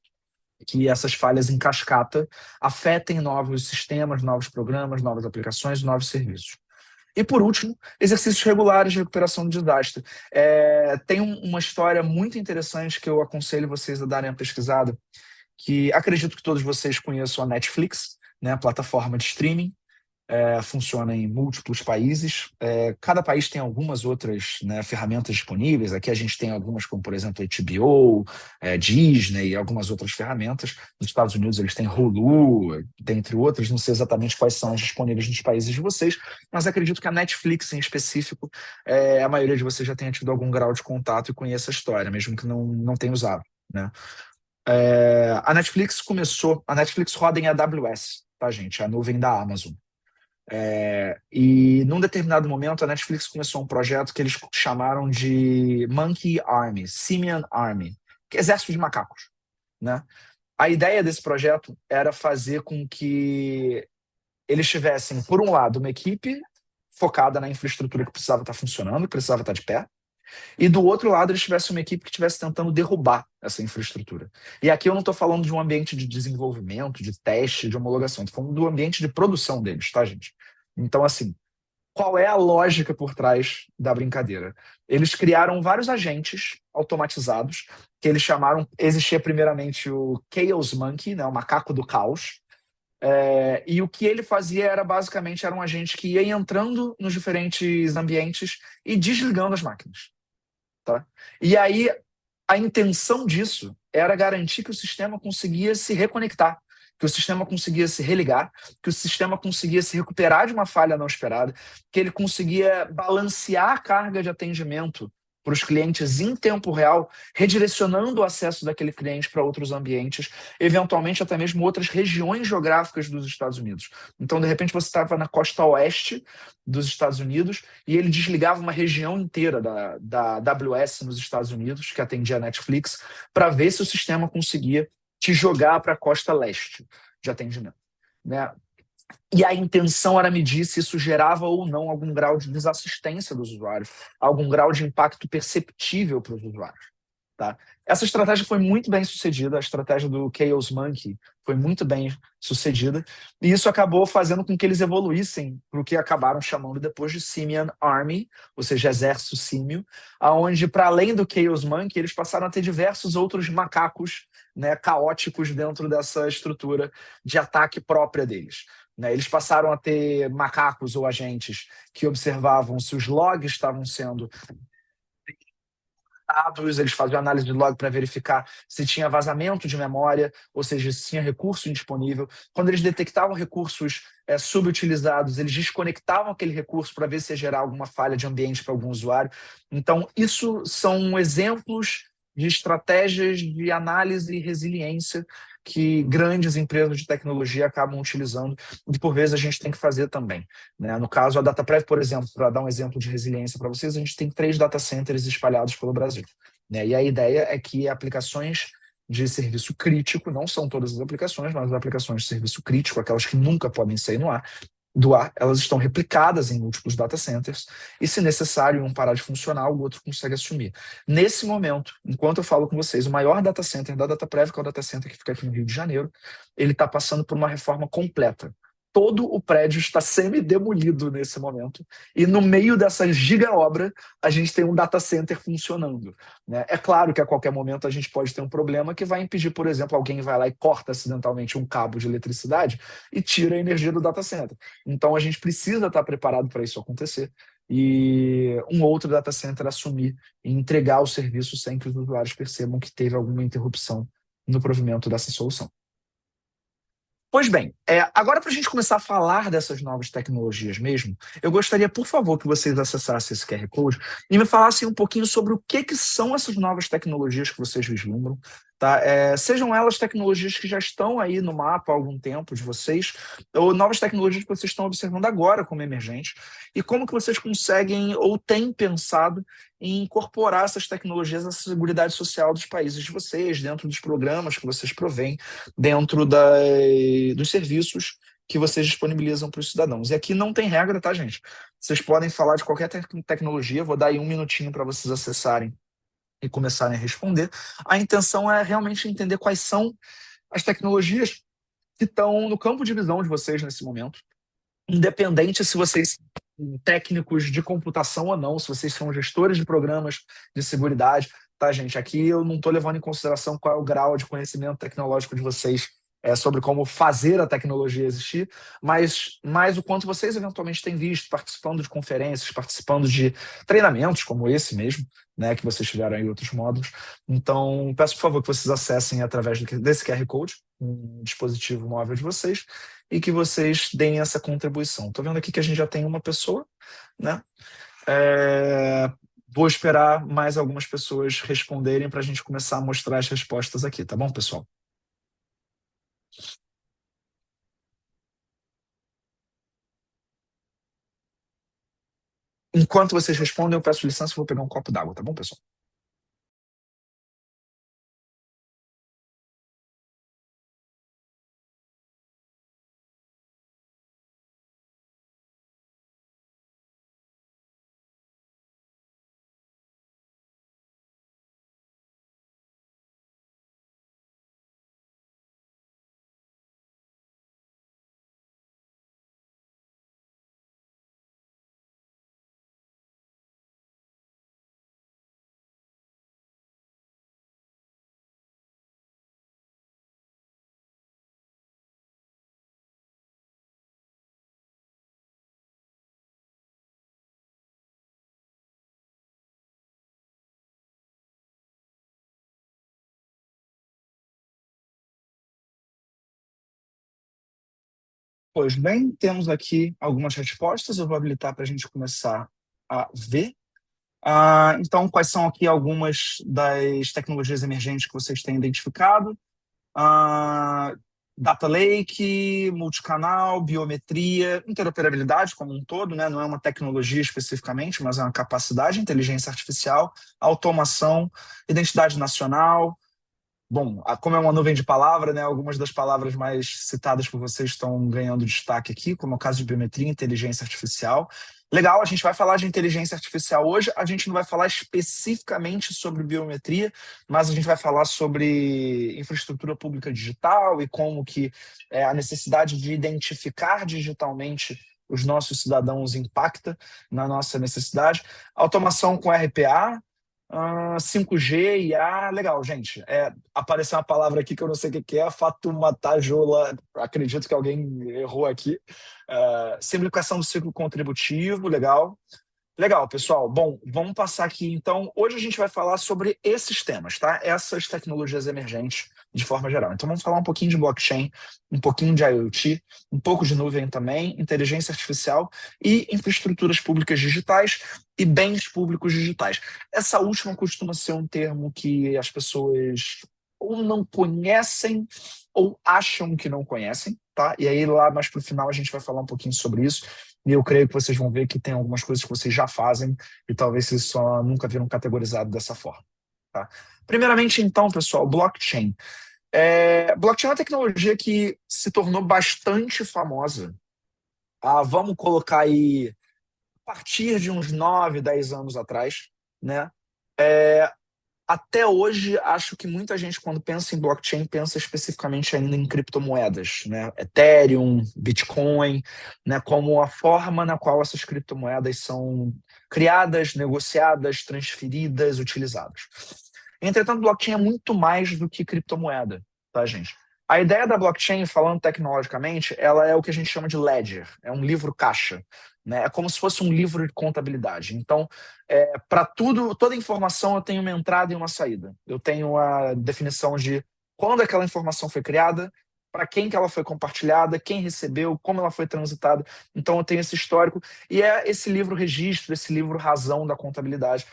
que essas falhas em cascata afetem novos sistemas, novos programas, novas aplicações, novos serviços. E, por último, exercícios regulares de recuperação de desastre. Tem uma história muito interessante que eu aconselho vocês a darem a pesquisada, que acredito que todos vocês conheçam a Netflix, né, a plataforma de streaming, funciona em múltiplos países. Cada país tem algumas outras, né, ferramentas disponíveis. Aqui a gente tem algumas, como por exemplo a HBO, Disney e algumas outras ferramentas. Nos Estados Unidos eles têm Hulu, dentre outras. Não sei exatamente quais são as disponíveis nos países de vocês, mas acredito que a Netflix em específico, a maioria de vocês já tenha tido algum grau de contato e conheça a história, mesmo que não tenha usado, né? A Netflix roda em AWS, tá, gente? A nuvem da Amazon. E num determinado momento a Netflix começou um projeto que eles chamaram de Monkey Army, Simian Army, que é exército de macacos, né? A ideia desse projeto era fazer com que eles tivessem, por um lado, uma equipe focada na infraestrutura que precisava estar funcionando, que precisava estar de pé, e do outro lado eles tivessem uma equipe que estivesse tentando derrubar essa infraestrutura. E aqui eu não estou falando de um ambiente de desenvolvimento, de teste, de homologação, estou falando do ambiente de produção deles, tá, gente? Então, assim, qual é a lógica por trás da brincadeira? Eles criaram vários agentes automatizados, que eles chamaram, existia primeiramente o Chaos Monkey, né, o macaco do caos, e o que ele fazia era basicamente um agente que ia entrando nos diferentes ambientes e desligando as máquinas. Tá? E aí, a intenção disso era garantir que o sistema conseguia se reconectar, que o sistema conseguia se religar, que o sistema conseguia se recuperar de uma falha não esperada, que ele conseguia balancear a carga de atendimento para os clientes em tempo real, redirecionando o acesso daquele cliente para outros ambientes, eventualmente até mesmo outras regiões geográficas dos Estados Unidos. Então, de repente, você estava na costa oeste dos Estados Unidos e ele desligava uma região inteira da AWS nos Estados Unidos, que atendia a Netflix, para ver se o sistema conseguia te jogar para a costa leste de atendimento, né? E a intenção era medir se isso gerava ou não algum grau de desassistência dos usuários, algum grau de impacto perceptível para os usuários. Tá? Essa estratégia foi muito bem sucedida, a estratégia do Chaos Monkey foi muito bem sucedida, e isso acabou fazendo com que eles evoluíssem para o que acabaram chamando depois de Simian Army, ou seja, exército símio, onde, para além do Chaos Monkey, eles passaram a ter diversos outros macacos, né, caóticos dentro dessa estrutura de ataque própria deles. Eles passaram a ter macacos ou agentes que observavam se os logs estavam sendo dados, eles faziam análise de log para verificar se tinha vazamento de memória, ou seja, se tinha recurso indisponível. Quando eles detectavam recursos subutilizados, eles desconectavam aquele recurso para ver se ia gerar alguma falha de ambiente para algum usuário. Então, isso são exemplos de estratégias de análise e resiliência que grandes empresas de tecnologia acabam utilizando e, por vezes, a gente tem que fazer também, né? No caso, a DataPrev, por exemplo, para dar um exemplo de resiliência para vocês, a gente tem 3 data centers espalhados pelo Brasil, né? E a ideia é que aplicações de serviço crítico, não são todas as aplicações, mas as aplicações de serviço crítico, aquelas que nunca podem sair do ar, elas estão replicadas em múltiplos data centers e, se necessário, um parar de funcionar, o outro consegue assumir. Nesse momento, enquanto eu falo com vocês, o maior data center da DataPrev, que é o data center que fica aqui no Rio de Janeiro, ele está passando por uma reforma completa. Todo o prédio está semi-demolido nesse momento e no meio dessa giga-obra a gente tem um data center funcionando, né? É claro que a qualquer momento a gente pode ter um problema que vai impedir, por exemplo, alguém vai lá e corta acidentalmente um cabo de eletricidade e tira a energia do data center. Então a gente precisa estar preparado para isso acontecer e um outro data center assumir e entregar o serviço sem que os usuários percebam que teve alguma interrupção no provimento dessa solução. Pois bem, agora para a gente começar a falar dessas novas tecnologias mesmo, eu gostaria, por favor, que vocês acessassem esse QR Code e me falassem um pouquinho sobre o que são essas novas tecnologias que vocês vislumbram, tá? Sejam elas tecnologias que já estão aí no mapa há algum tempo de vocês, ou novas tecnologias que vocês estão observando agora como emergentes, e como que vocês conseguem ou têm pensado em incorporar essas tecnologias à seguridade social dos países de vocês, dentro dos programas que vocês provêm, dentro dos serviços que vocês disponibilizam para os cidadãos. E aqui não tem regra, tá, gente? Vocês podem falar de qualquer tecnologia, vou dar aí 1 minutinho para vocês acessarem e começarem a responder. A intenção é realmente entender quais são as tecnologias que estão no campo de visão de vocês nesse momento, independente se vocês são técnicos de computação ou não, se vocês são gestores de programas de seguridade, tá, gente? Aqui eu não estou levando em consideração qual é o grau de conhecimento tecnológico de vocês sobre como fazer a tecnologia existir, mas mais o quanto vocês eventualmente têm visto, participando de conferências, participando de treinamentos como esse mesmo, né, que vocês tiveram em outros módulos. Então, peço por favor que vocês acessem através desse QR Code, um dispositivo móvel de vocês, e que vocês deem essa contribuição. Estou vendo aqui que a gente já tem uma pessoa, né? Vou esperar mais algumas pessoas responderem para a gente começar a mostrar as respostas aqui, tá bom, pessoal? Enquanto vocês respondem, eu peço licença e vou pegar um copo d'água, tá bom, pessoal? Pois bem, temos aqui algumas respostas, eu vou habilitar para a gente começar a ver. Então, quais são aqui algumas das tecnologias emergentes que vocês têm identificado? Data Lake, multicanal, biometria, interoperabilidade como um todo, né? Não é uma tecnologia especificamente, mas é uma capacidade, inteligência artificial, automação, identidade nacional. Bom, como é uma nuvem de palavras, né, algumas das palavras mais citadas por vocês estão ganhando destaque aqui, como é o caso de biometria e inteligência artificial. Legal, a gente vai falar de inteligência artificial hoje, a gente não vai falar especificamente sobre biometria, mas a gente vai falar sobre infraestrutura pública digital e como que a necessidade de identificar digitalmente os nossos cidadãos impacta na nossa necessidade. Automação com RPA, 5G, IA, legal, gente. Apareceu uma palavra aqui que eu não sei o que é, Fatumatajola, acredito que alguém errou aqui. Simplificação do ciclo contributivo, legal. Legal, pessoal. Bom, vamos passar aqui, então. Hoje a gente vai falar sobre esses temas, tá? Essas tecnologias emergentes de forma geral. Então vamos falar um pouquinho de blockchain, um pouquinho de IoT, um pouco de nuvem também, inteligência artificial e infraestruturas públicas digitais e bens públicos digitais. Essa última costuma ser um termo que as pessoas ou não conhecem ou acham que não conhecem, tá? E aí lá mais para o final a gente vai falar um pouquinho sobre isso. E eu creio que vocês vão ver que tem algumas coisas que vocês já fazem e talvez vocês só nunca viram categorizado dessa forma. Tá? Primeiramente, então, pessoal, blockchain. Blockchain é uma tecnologia que se tornou bastante famosa. Vamos colocar aí a partir de uns 9, 10 anos atrás, né? Até hoje, acho que muita gente, quando pensa em blockchain, pensa especificamente ainda em criptomoedas, né? Ethereum, Bitcoin, né? Como a forma na qual essas criptomoedas são criadas, negociadas, transferidas, utilizadas. Entretanto, blockchain é muito mais do que criptomoeda, tá, gente? A ideia da blockchain, falando tecnologicamente, ela é o que a gente chama de ledger, é um livro caixa, né? É como se fosse um livro de contabilidade. Então, para toda informação eu tenho uma entrada e uma saída. Eu tenho a definição de quando aquela informação foi criada, para quem que ela foi compartilhada, quem recebeu, como ela foi transitada. Então eu tenho esse histórico, e é esse livro registro, esse livro razão da contabilidade.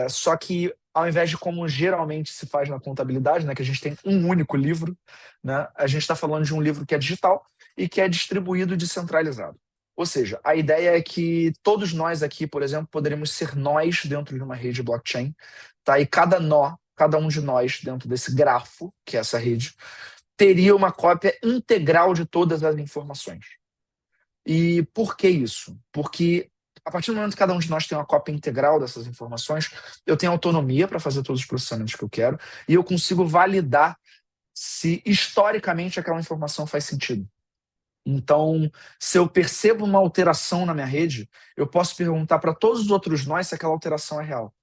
Só que ao invés de como geralmente se faz na contabilidade, né, que a gente tem um único livro, né, a gente está falando de um livro que é digital e que é distribuído e descentralizado. Ou seja, a ideia é que todos nós aqui, por exemplo, poderíamos ser nós dentro de uma rede blockchain, tá? E cada nó, cada um de nós dentro desse grafo, que é essa rede, teria uma cópia integral de todas as informações. E por que isso? Porque a partir do momento que cada um de nós tem uma cópia integral dessas informações, eu tenho autonomia para fazer todos os processamentos que eu quero e eu consigo validar se historicamente aquela informação faz sentido. Então, se eu percebo uma alteração na minha rede, eu posso perguntar para todos os outros nós se aquela alteração é real.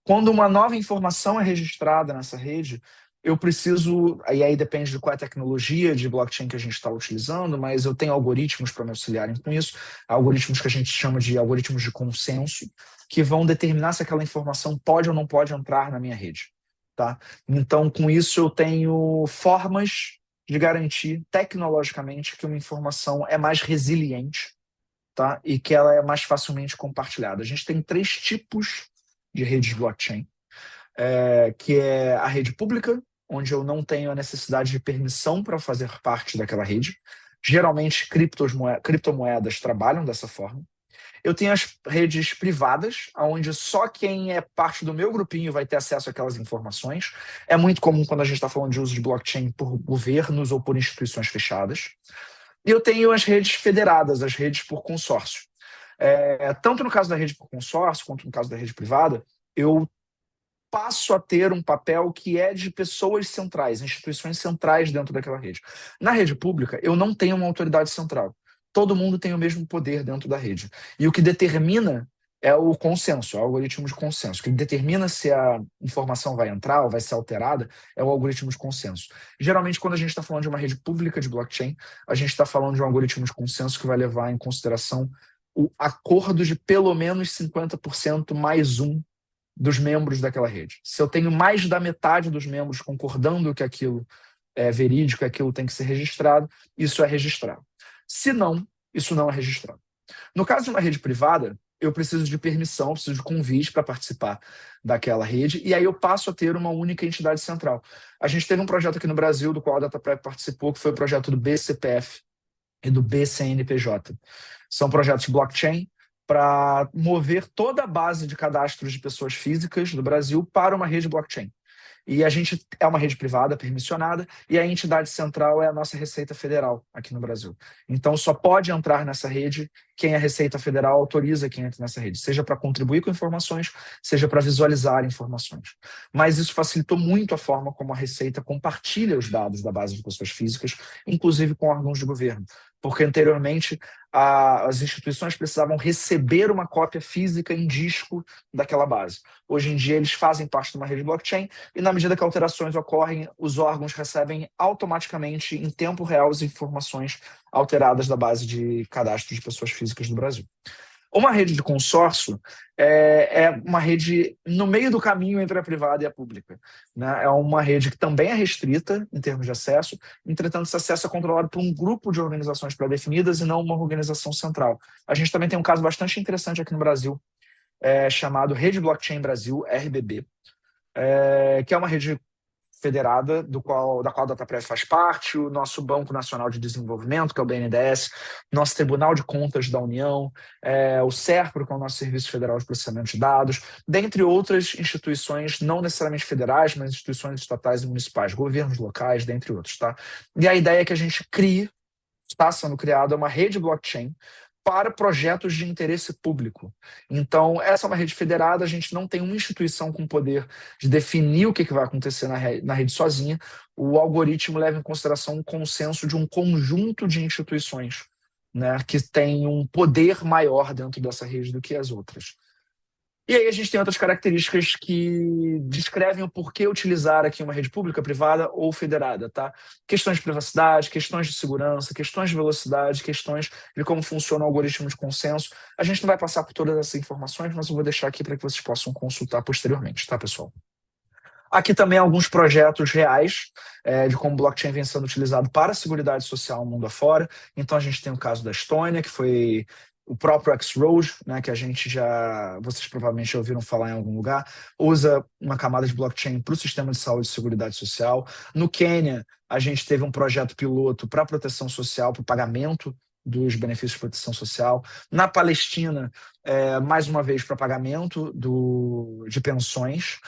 Quando uma nova informação é registrada nessa rede, eu preciso, e aí depende de qual é a tecnologia de blockchain que a gente está utilizando, mas eu tenho algoritmos para me auxiliarem com isso, algoritmos que a gente chama de algoritmos de consenso, que vão determinar se aquela informação pode ou não pode entrar na minha rede. Tá? Então, com isso, eu tenho formas de garantir tecnologicamente que uma informação é mais resiliente, tá? E que ela é mais facilmente compartilhada. A gente tem 3 tipos de redes blockchain, que é a rede pública, onde eu não tenho a necessidade de permissão para fazer parte daquela rede. Geralmente, criptomoedas trabalham dessa forma. Eu tenho as redes privadas, onde só quem é parte do meu grupinho vai ter acesso àquelas informações. É muito comum quando a gente está falando de uso de blockchain por governos ou por instituições fechadas. E eu tenho as redes federadas, as redes por consórcio. Tanto no caso da rede por consórcio, quanto no caso da rede privada, eu passo a ter um papel que é de pessoas centrais, instituições centrais dentro daquela rede. Na rede pública, eu não tenho uma autoridade central. Todo mundo tem o mesmo poder dentro da rede. E o que determina é o consenso, é o algoritmo de consenso. O que determina se a informação vai entrar ou vai ser alterada é o algoritmo de consenso. Geralmente, quando a gente está falando de uma rede pública de blockchain, a gente está falando de um algoritmo de consenso que vai levar em consideração o acordo de pelo menos 50% mais um dos membros daquela rede. Se eu tenho mais da metade dos membros concordando que aquilo é verídico, que aquilo tem que ser registrado, isso é registrado. Se não, isso não é registrado. No caso de uma rede privada, eu preciso de permissão, preciso de convite para participar daquela rede, e aí eu passo a ter uma única entidade central. A gente teve um projeto aqui no Brasil, do qual a DataPrep participou, que foi o projeto do BCPF e do BCNPJ. São projetos de blockchain para mover toda a base de cadastros de pessoas físicas do Brasil para uma rede blockchain. E a gente é uma rede privada, permissionada, e a entidade central é a nossa Receita Federal aqui no Brasil. Então, só pode entrar nessa rede quem a Receita Federal autoriza que entre nessa rede, seja para contribuir com informações, seja para visualizar informações. Mas isso facilitou muito a forma como a Receita compartilha os dados da base de pessoas físicas, inclusive com órgãos de governo. Porque anteriormente as instituições precisavam receber uma cópia física em disco daquela base. Hoje em dia eles fazem parte de uma rede blockchain e na medida que alterações ocorrem, os órgãos recebem automaticamente em tempo real as informações alteradas da base de cadastro de pessoas físicas do Brasil. Uma rede de consórcio é uma rede no meio do caminho entre a privada e a pública, né? É uma rede que também é restrita em termos de acesso, entretanto, esse acesso é controlado por um grupo de organizações pré-definidas e não uma organização central. A gente também tem um caso bastante interessante aqui no Brasil, chamado Rede Blockchain Brasil, RBB, que é uma rede federada, da qual a DataPref faz parte, o nosso Banco Nacional de Desenvolvimento, que é o BNDES, nosso Tribunal de Contas da União, o SERPRO, que é o nosso Serviço Federal de Processamento de Dados, dentre outras instituições, não necessariamente federais, mas instituições estatais e municipais, governos locais, dentre outros. Tá? E a ideia é que a gente está sendo criada uma rede blockchain para projetos de interesse público. Então, essa é uma rede federada, a gente não tem uma instituição com poder de definir o que vai acontecer na rede sozinha. O algoritmo leva em consideração um consenso de um conjunto de instituições, né, que tem um poder maior dentro dessa rede do que as outras. E aí a gente tem outras características que descrevem o porquê utilizar aqui uma rede pública, privada ou federada, tá? Questões de privacidade, questões de segurança, questões de velocidade, questões de como funciona o algoritmo de consenso. A gente não vai passar por todas essas informações, mas eu vou deixar aqui para que vocês possam consultar posteriormente, tá, pessoal? Aqui também alguns projetos reais de como blockchain vem sendo utilizado para a seguridade social no mundo afora. Então a gente tem o caso da Estônia, que foi o próprio X-Road, né, que vocês provavelmente já ouviram falar em algum lugar, usa uma camada de blockchain para o sistema de saúde e seguridade social. No Quênia, a gente teve um projeto piloto para proteção social, para o pagamento dos benefícios de proteção social. Na Palestina, mais uma vez, para pagamento de pensões.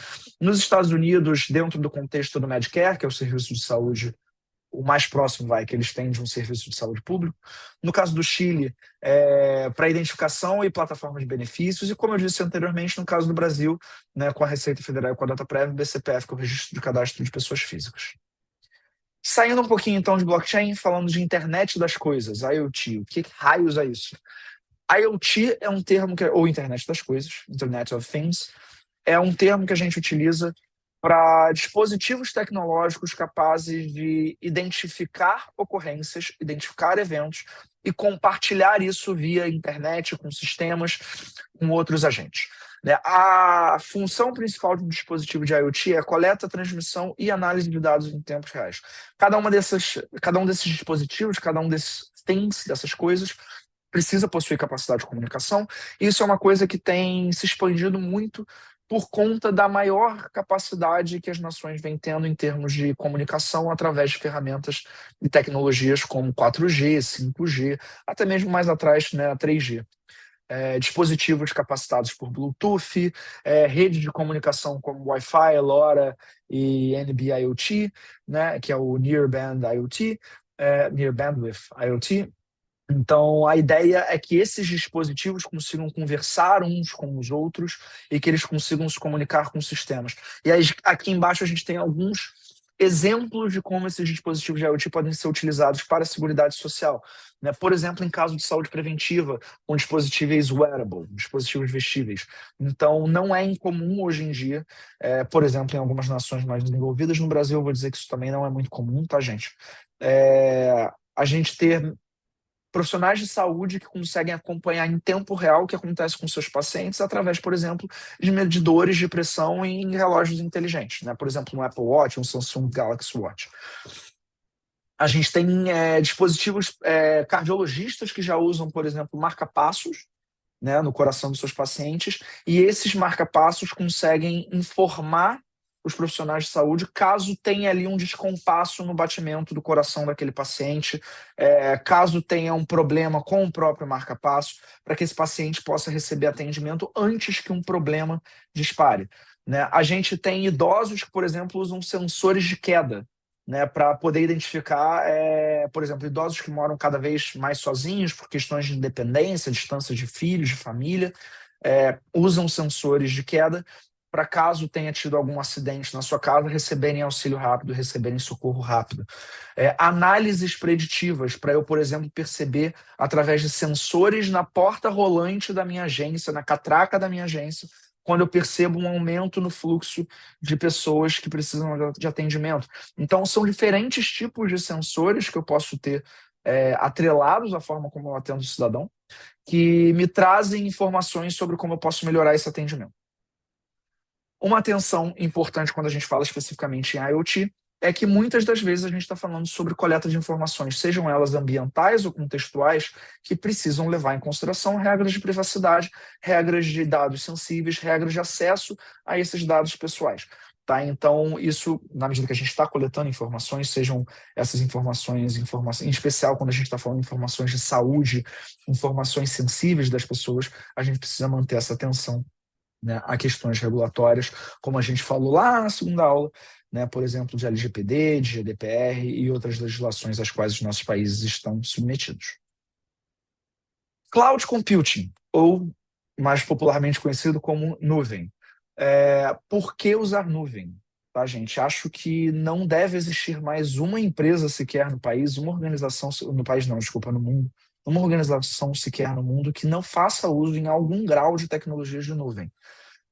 Nos Estados Unidos, dentro do contexto do Medicare, que é o serviço de saúde o mais próximo que eles têm de um serviço de saúde público. No caso do Chile, para identificação e plataforma de benefícios, e como eu disse anteriormente, no caso do Brasil, né, com a Receita Federal e com a DataPrev, o BCPF, que é o Registro de Cadastro de Pessoas Físicas. Saindo um pouquinho então de blockchain, falando de internet das coisas, IoT, o que raios é isso? IoT é um termo ou internet das coisas, Internet of Things, é um termo que a gente utiliza para dispositivos tecnológicos capazes de identificar ocorrências, identificar eventos e compartilhar isso via internet, com sistemas, com outros agentes. A função principal de um dispositivo de IoT é a coleta, transmissão e análise de dados em tempos reais. Cada um desses dispositivos, cada um desses things, dessas coisas, precisa possuir capacidade de comunicação. Isso é uma coisa que tem se expandido muito por conta da maior capacidade que as nações vêm tendo em termos de comunicação através de ferramentas e tecnologias como 4G, 5G, até mesmo mais atrás, né, 3G. Dispositivos capacitados por Bluetooth, rede de comunicação como Wi-Fi, LoRa e NB-IoT, né, que é o Near Bandwidth IoT. Então, a ideia é que esses dispositivos consigam conversar uns com os outros e que eles consigam se comunicar com sistemas. E aí, aqui embaixo a gente tem alguns exemplos de como esses dispositivos de IoT podem ser utilizados para a seguridade social. Né? Por exemplo, em caso de saúde preventiva, com dispositivos wearable, dispositivos vestíveis. Então, não é incomum hoje em dia, por exemplo, em algumas nações mais desenvolvidas, no Brasil eu vou dizer que isso também não é muito comum, tá, gente? A gente ter profissionais de saúde que conseguem acompanhar em tempo real o que acontece com seus pacientes através, por exemplo, de medidores de pressão em relógios inteligentes, né? Por exemplo, um Apple Watch, um Samsung Galaxy Watch. A gente tem dispositivos cardiologistas que já usam, por exemplo, marca-passos, né, no coração dos seus pacientes, e esses marca-passos conseguem informar os profissionais de saúde caso tenha ali um descompasso no batimento do coração daquele paciente, caso tenha um problema com o próprio marca-passo, para que esse paciente possa receber atendimento antes que um problema dispare. Né? A gente tem idosos que, por exemplo, usam sensores de queda, né, para poder identificar, por exemplo, idosos que moram cada vez mais sozinhos por questões de independência, distância de filhos, de família, usam sensores de queda para caso tenha tido algum acidente na sua casa, receberem auxílio rápido, receberem socorro rápido. Análises preditivas, para eu, por exemplo, perceber através de sensores na porta rolante da minha agência, na catraca da minha agência, quando eu percebo um aumento no fluxo de pessoas que precisam de atendimento. Então, são diferentes tipos de sensores que eu posso ter atrelados à forma como eu atendo o cidadão, que me trazem informações sobre como eu posso melhorar esse atendimento. Uma atenção importante quando a gente fala especificamente em IoT é que muitas das vezes a gente está falando sobre coleta de informações, sejam elas ambientais ou contextuais, que precisam levar em consideração regras de privacidade, regras de dados sensíveis, regras de acesso a esses dados pessoais. Tá? Então, isso, na medida que a gente está coletando informações, sejam essas informações, em especial quando a gente está falando de informações de saúde, informações sensíveis das pessoas, a gente precisa manter essa atenção, né, a questões regulatórias, como a gente falou lá na segunda aula, né, por exemplo, de LGPD, de GDPR e outras legislações às quais os nossos países estão submetidos. Cloud Computing, ou mais popularmente conhecido como nuvem. Por que usar nuvem? Tá, gente? Acho que não deve existir mais uma empresa sequer no país, uma organização, no país não, desculpa, no mundo, uma organização sequer no mundo que não faça uso em algum grau de tecnologias de nuvem.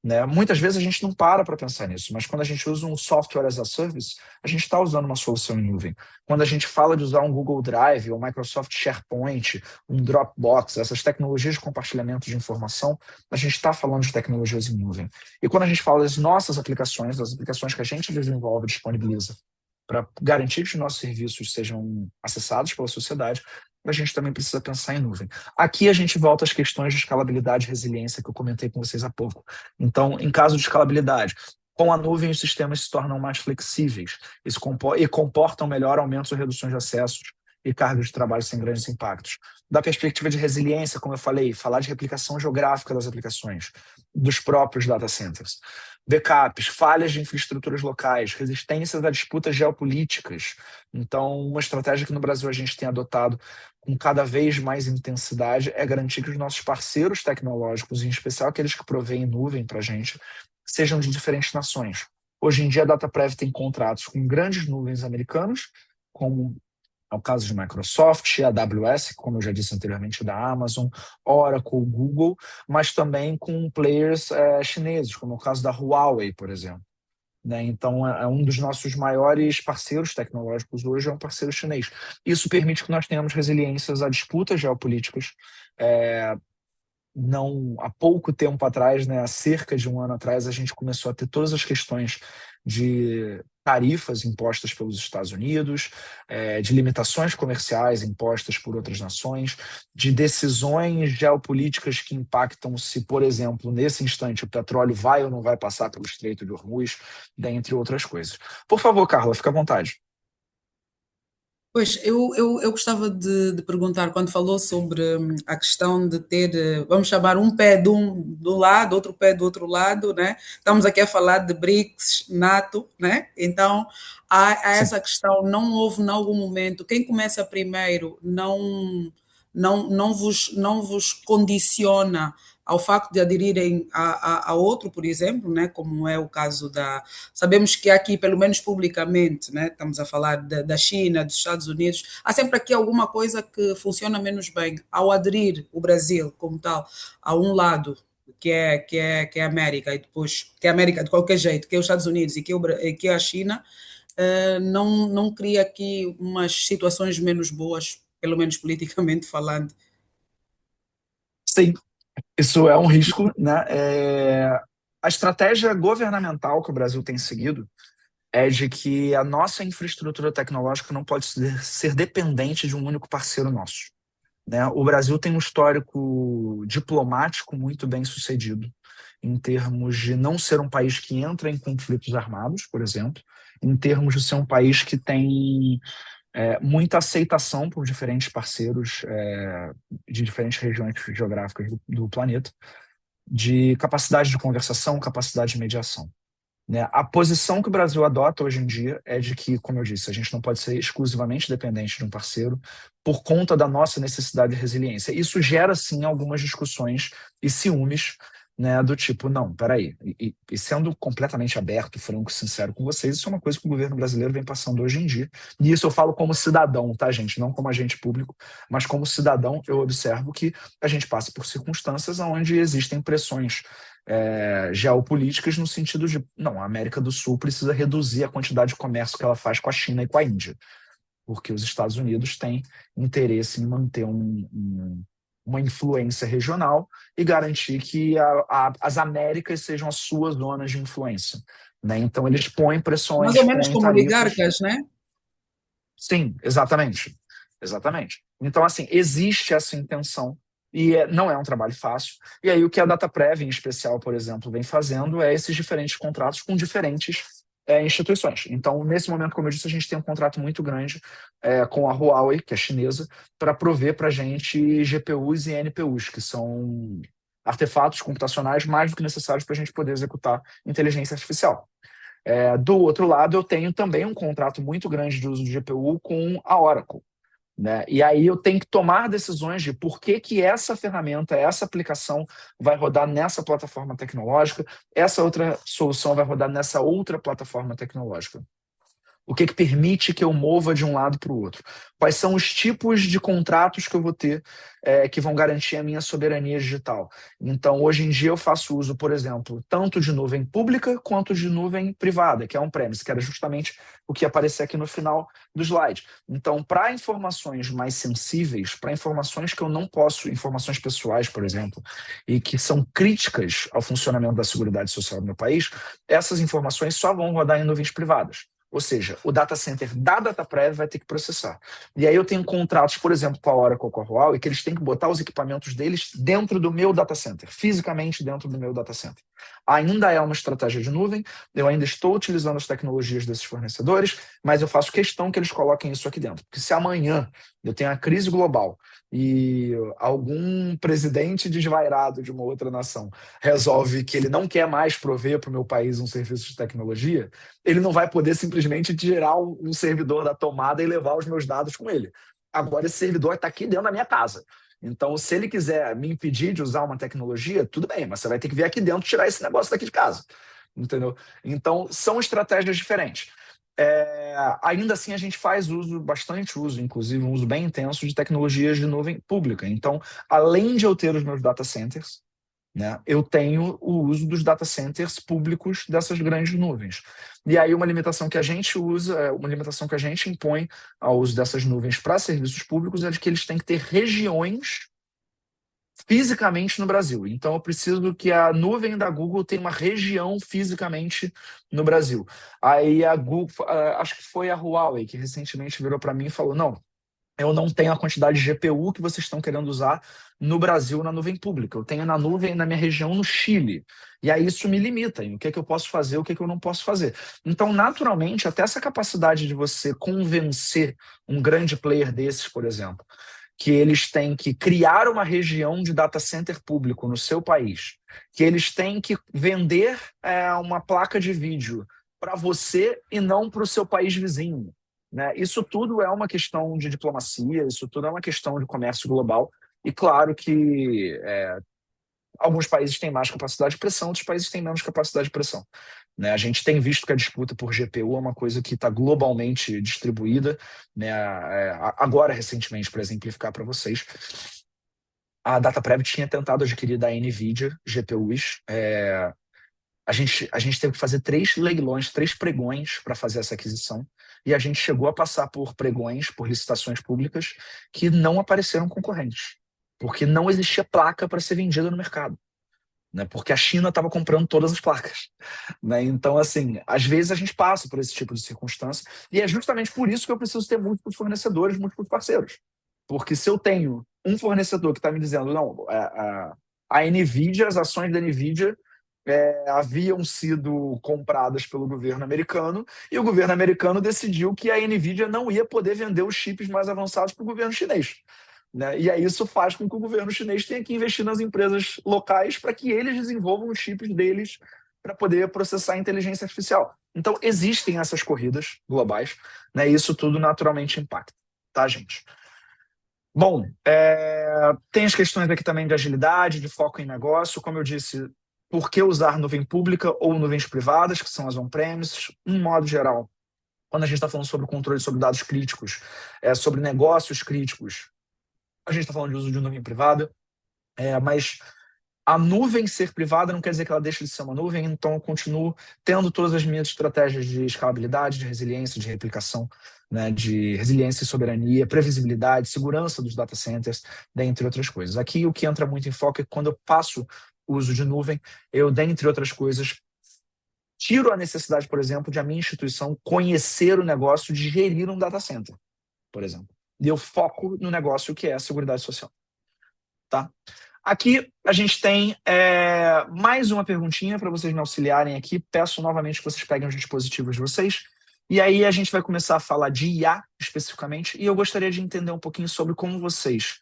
né? Muitas vezes a gente não para pensar nisso, mas quando a gente usa um software as a service, a gente está usando uma solução em nuvem. Quando a gente fala de usar um Google Drive, ou Microsoft SharePoint, um Dropbox, essas tecnologias de compartilhamento de informação, a gente está falando de tecnologias em nuvem. E quando a gente fala das nossas aplicações, das aplicações que a gente desenvolve e disponibiliza para garantir que os nossos serviços sejam acessados pela sociedade, a gente também precisa pensar em nuvem. Aqui a gente volta às questões de escalabilidade e resiliência que eu comentei com vocês há pouco. Então, em caso de escalabilidade, com a nuvem os sistemas se tornam mais flexíveis e comportam melhor aumentos ou reduções de acessos e cargas de trabalho sem grandes impactos. Da perspectiva de resiliência, como eu falei, falar de replicação geográfica das aplicações, dos próprios data centers. Backups, falhas de infraestruturas locais, resistências a disputas geopolíticas. Então, uma estratégia que no Brasil a gente tem adotado com cada vez mais intensidade é garantir que os nossos parceiros tecnológicos, em especial aqueles que provêm nuvem para a gente, sejam de diferentes nações. Hoje em dia, a DataPrev tem contratos com grandes nuvens americanos, como é o caso de Microsoft, a AWS, como eu já disse anteriormente, da Amazon, Oracle, Google, mas também com players chineses, como é o caso da Huawei, por exemplo. Né? Então, é um dos nossos maiores parceiros tecnológicos hoje, é um parceiro chinês. Isso permite que nós tenhamos resiliências a disputas geopolíticas. Não, há pouco tempo atrás, né, há cerca de um ano atrás, a gente começou a ter todas as questões de tarifas impostas pelos Estados Unidos, de limitações comerciais impostas por outras nações, de decisões geopolíticas que impactam se, por exemplo, nesse instante o petróleo vai ou não vai passar pelo Estreito de Hormuz, dentre outras coisas. Por favor, Carla, fica à vontade. Pois, eu gostava de perguntar, quando falou sobre a questão de ter, vamos chamar, um pé do lado, outro pé do outro lado, né? Estamos aqui a falar de BRICS, NATO, né? Então, há essa questão, não houve em algum momento, quem começa primeiro não vos condiciona ao facto de aderirem a outro, por exemplo, né, como é o caso da... Sabemos que aqui, pelo menos publicamente, né, estamos a falar da China, dos Estados Unidos, há sempre aqui alguma coisa que funciona menos bem. Ao aderir o Brasil, como tal, a um lado, que é a América, e depois, que é a América de qualquer jeito, que é os Estados Unidos e que é a China, não cria aqui umas situações menos boas, pelo menos politicamente falando. Sim, isso é um risco, né? A estratégia governamental que o Brasil tem seguido é de que a nossa infraestrutura tecnológica não pode ser dependente de um único parceiro nosso, né? O Brasil tem um histórico diplomático muito bem sucedido, em termos de não ser um país que entra em conflitos armados, por exemplo, em termos de ser um país que tem muita aceitação por diferentes parceiros de diferentes regiões geográficas do planeta, de capacidade de conversação, capacidade de mediação. Né? A posição que o Brasil adota hoje em dia é de que, como eu disse, a gente não pode ser exclusivamente dependente de um parceiro por conta da nossa necessidade de resiliência. Isso gera, sim, algumas discussões e ciúmes, né, do tipo, não, peraí, e sendo completamente aberto, franco e sincero com vocês, isso é uma coisa que o governo brasileiro vem passando hoje em dia. E isso eu falo como cidadão, tá, gente? Não como agente público, mas como cidadão eu observo que a gente passa por circunstâncias onde existem pressões geopolíticas no sentido de, não, a América do Sul precisa reduzir a quantidade de comércio que ela faz com a China e com a Índia, porque os Estados Unidos têm interesse em manter uma influência regional e garantir que as Américas sejam as suas zonas de influência. Né? Então, eles põem pressões, Mais ou menos põem como tarifas. oligarcas, né? Sim, exatamente. Exatamente. Então, assim, existe essa intenção e não é um trabalho fácil. E aí o que a DataPrev, em especial, por exemplo, vem fazendo é esses diferentes contratos com diferentes instituições. Então, nesse momento, como eu disse, a gente tem um contrato muito grande com a Huawei, que é chinesa, para prover para a gente GPUs e NPUs, que são artefatos computacionais mais do que necessários para a gente poder executar inteligência artificial. Do outro lado, eu tenho também um contrato muito grande de uso de GPU com a Oracle. Né? E aí eu tenho que tomar decisões de por que essa ferramenta, essa aplicação vai rodar nessa plataforma tecnológica, essa outra solução vai rodar nessa outra plataforma tecnológica. O que permite que eu mova de um lado para o outro? Quais são os tipos de contratos que eu vou ter que vão garantir a minha soberania digital? Então, hoje em dia eu faço uso, por exemplo, tanto de nuvem pública quanto de nuvem privada, que é on-premise, que era justamente o que ia aparecer aqui no final do slide. Então, para informações mais sensíveis, para informações que eu não posso, informações pessoais, por exemplo, e que são críticas ao funcionamento da Seguridade Social no meu país, essas informações só vão rodar em nuvens privadas. Ou seja, o data center da DataPrev vai ter que processar. E aí eu tenho contratos, por exemplo, com a Oracle, com a Huawei, que eles têm que botar os equipamentos deles dentro do meu data center, fisicamente dentro do meu data center. Ainda é uma estratégia de nuvem, eu ainda estou utilizando as tecnologias desses fornecedores, mas eu faço questão que eles coloquem isso aqui dentro. Porque se amanhã eu tenho a crise global e algum presidente desvairado de uma outra nação resolve que ele não quer mais prover para o meu país um serviço de tecnologia, ele não vai poder simplesmente tirar um servidor da tomada e levar os meus dados com ele. Agora esse servidor está aqui dentro da minha casa. Então, se ele quiser me impedir de usar uma tecnologia, tudo bem, mas você vai ter que vir aqui dentro tirar esse negócio daqui de casa. Entendeu? Então, são estratégias diferentes. Ainda assim, a gente faz bastante uso, inclusive um uso bem intenso de tecnologias de nuvem pública. Então, além de eu ter os meus data centers, né, eu tenho o uso dos data centers públicos dessas grandes nuvens. E aí uma limitação que a gente usa, uma limitação que a gente impõe ao uso dessas nuvens para serviços públicos é de que eles têm que ter regiões fisicamente no Brasil. Então eu preciso que a nuvem da Google tenha uma região fisicamente no Brasil. Aí a Google, acho que foi a Huawei que recentemente virou para mim e falou, não, eu não tenho a quantidade de GPU que vocês estão querendo usar no Brasil na nuvem pública. Eu tenho na nuvem na minha região no Chile. E aí isso me limita em o que é que eu posso fazer, o que é que eu não posso fazer. Então, naturalmente, até essa capacidade de você convencer um grande player desses, por exemplo, que eles têm que criar uma região de data center público no seu país, que eles têm que vender uma placa de vídeo para você e não para o seu país vizinho. Né? Isso tudo é uma questão de diplomacia, isso tudo é uma questão de comércio global. E claro que alguns países têm mais capacidade de pressão, outros países têm menos capacidade de pressão. Né? A gente tem visto que a disputa por GPU é uma coisa que está globalmente distribuída. Né? Agora, recentemente, para exemplificar para vocês, a DataPrev tinha tentado adquirir da NVIDIA GPUs. A gente teve que fazer 3 leilões, 3 pregões para fazer essa aquisição. E a gente chegou a passar por pregões, por licitações públicas, que não apareceram concorrentes. Porque não existia placa para ser vendida no mercado. Né? Porque a China estava comprando todas as placas. Né? Então, assim, às vezes a gente passa por esse tipo de circunstância. E é justamente por isso que eu preciso ter múltiplos fornecedores, múltiplos parceiros. Porque se eu tenho um fornecedor que está me dizendo, não, a NVIDIA, as ações da NVIDIA haviam sido compradas pelo governo americano e o governo americano decidiu que a NVIDIA não ia poder vender os chips mais avançados para o governo chinês. Né? E aí isso faz com que o governo chinês tenha que investir nas empresas locais para que eles desenvolvam os chips deles para poder processar a inteligência artificial. Então existem essas corridas globais, né? E isso tudo naturalmente impacta. Tá, gente? Bom, tem as questões aqui também de agilidade, de foco em negócio. Como eu disse, por que usar nuvem pública ou nuvens privadas, que são as on-premises? Em modo geral, quando a gente está falando sobre o controle sobre dados críticos, sobre negócios críticos, a gente está falando de uso de nuvem privada, mas a nuvem ser privada não quer dizer que ela deixe de ser uma nuvem, então eu continuo tendo todas as minhas estratégias de escalabilidade, de resiliência, de replicação, né, de resiliência e soberania, previsibilidade, segurança dos data centers, dentre outras coisas. Aqui o que entra muito em foco é que quando eu passo o uso de nuvem, eu, dentre outras coisas, tiro a necessidade, por exemplo, de a minha instituição conhecer o negócio de gerir um data center, por exemplo. E eu foco no negócio que é a Seguridade Social. Tá? Aqui a gente tem mais uma perguntinha para vocês me auxiliarem aqui. Peço novamente que vocês peguem os dispositivos de vocês. E aí a gente vai começar a falar de IA especificamente. E eu gostaria de entender um pouquinho sobre como vocês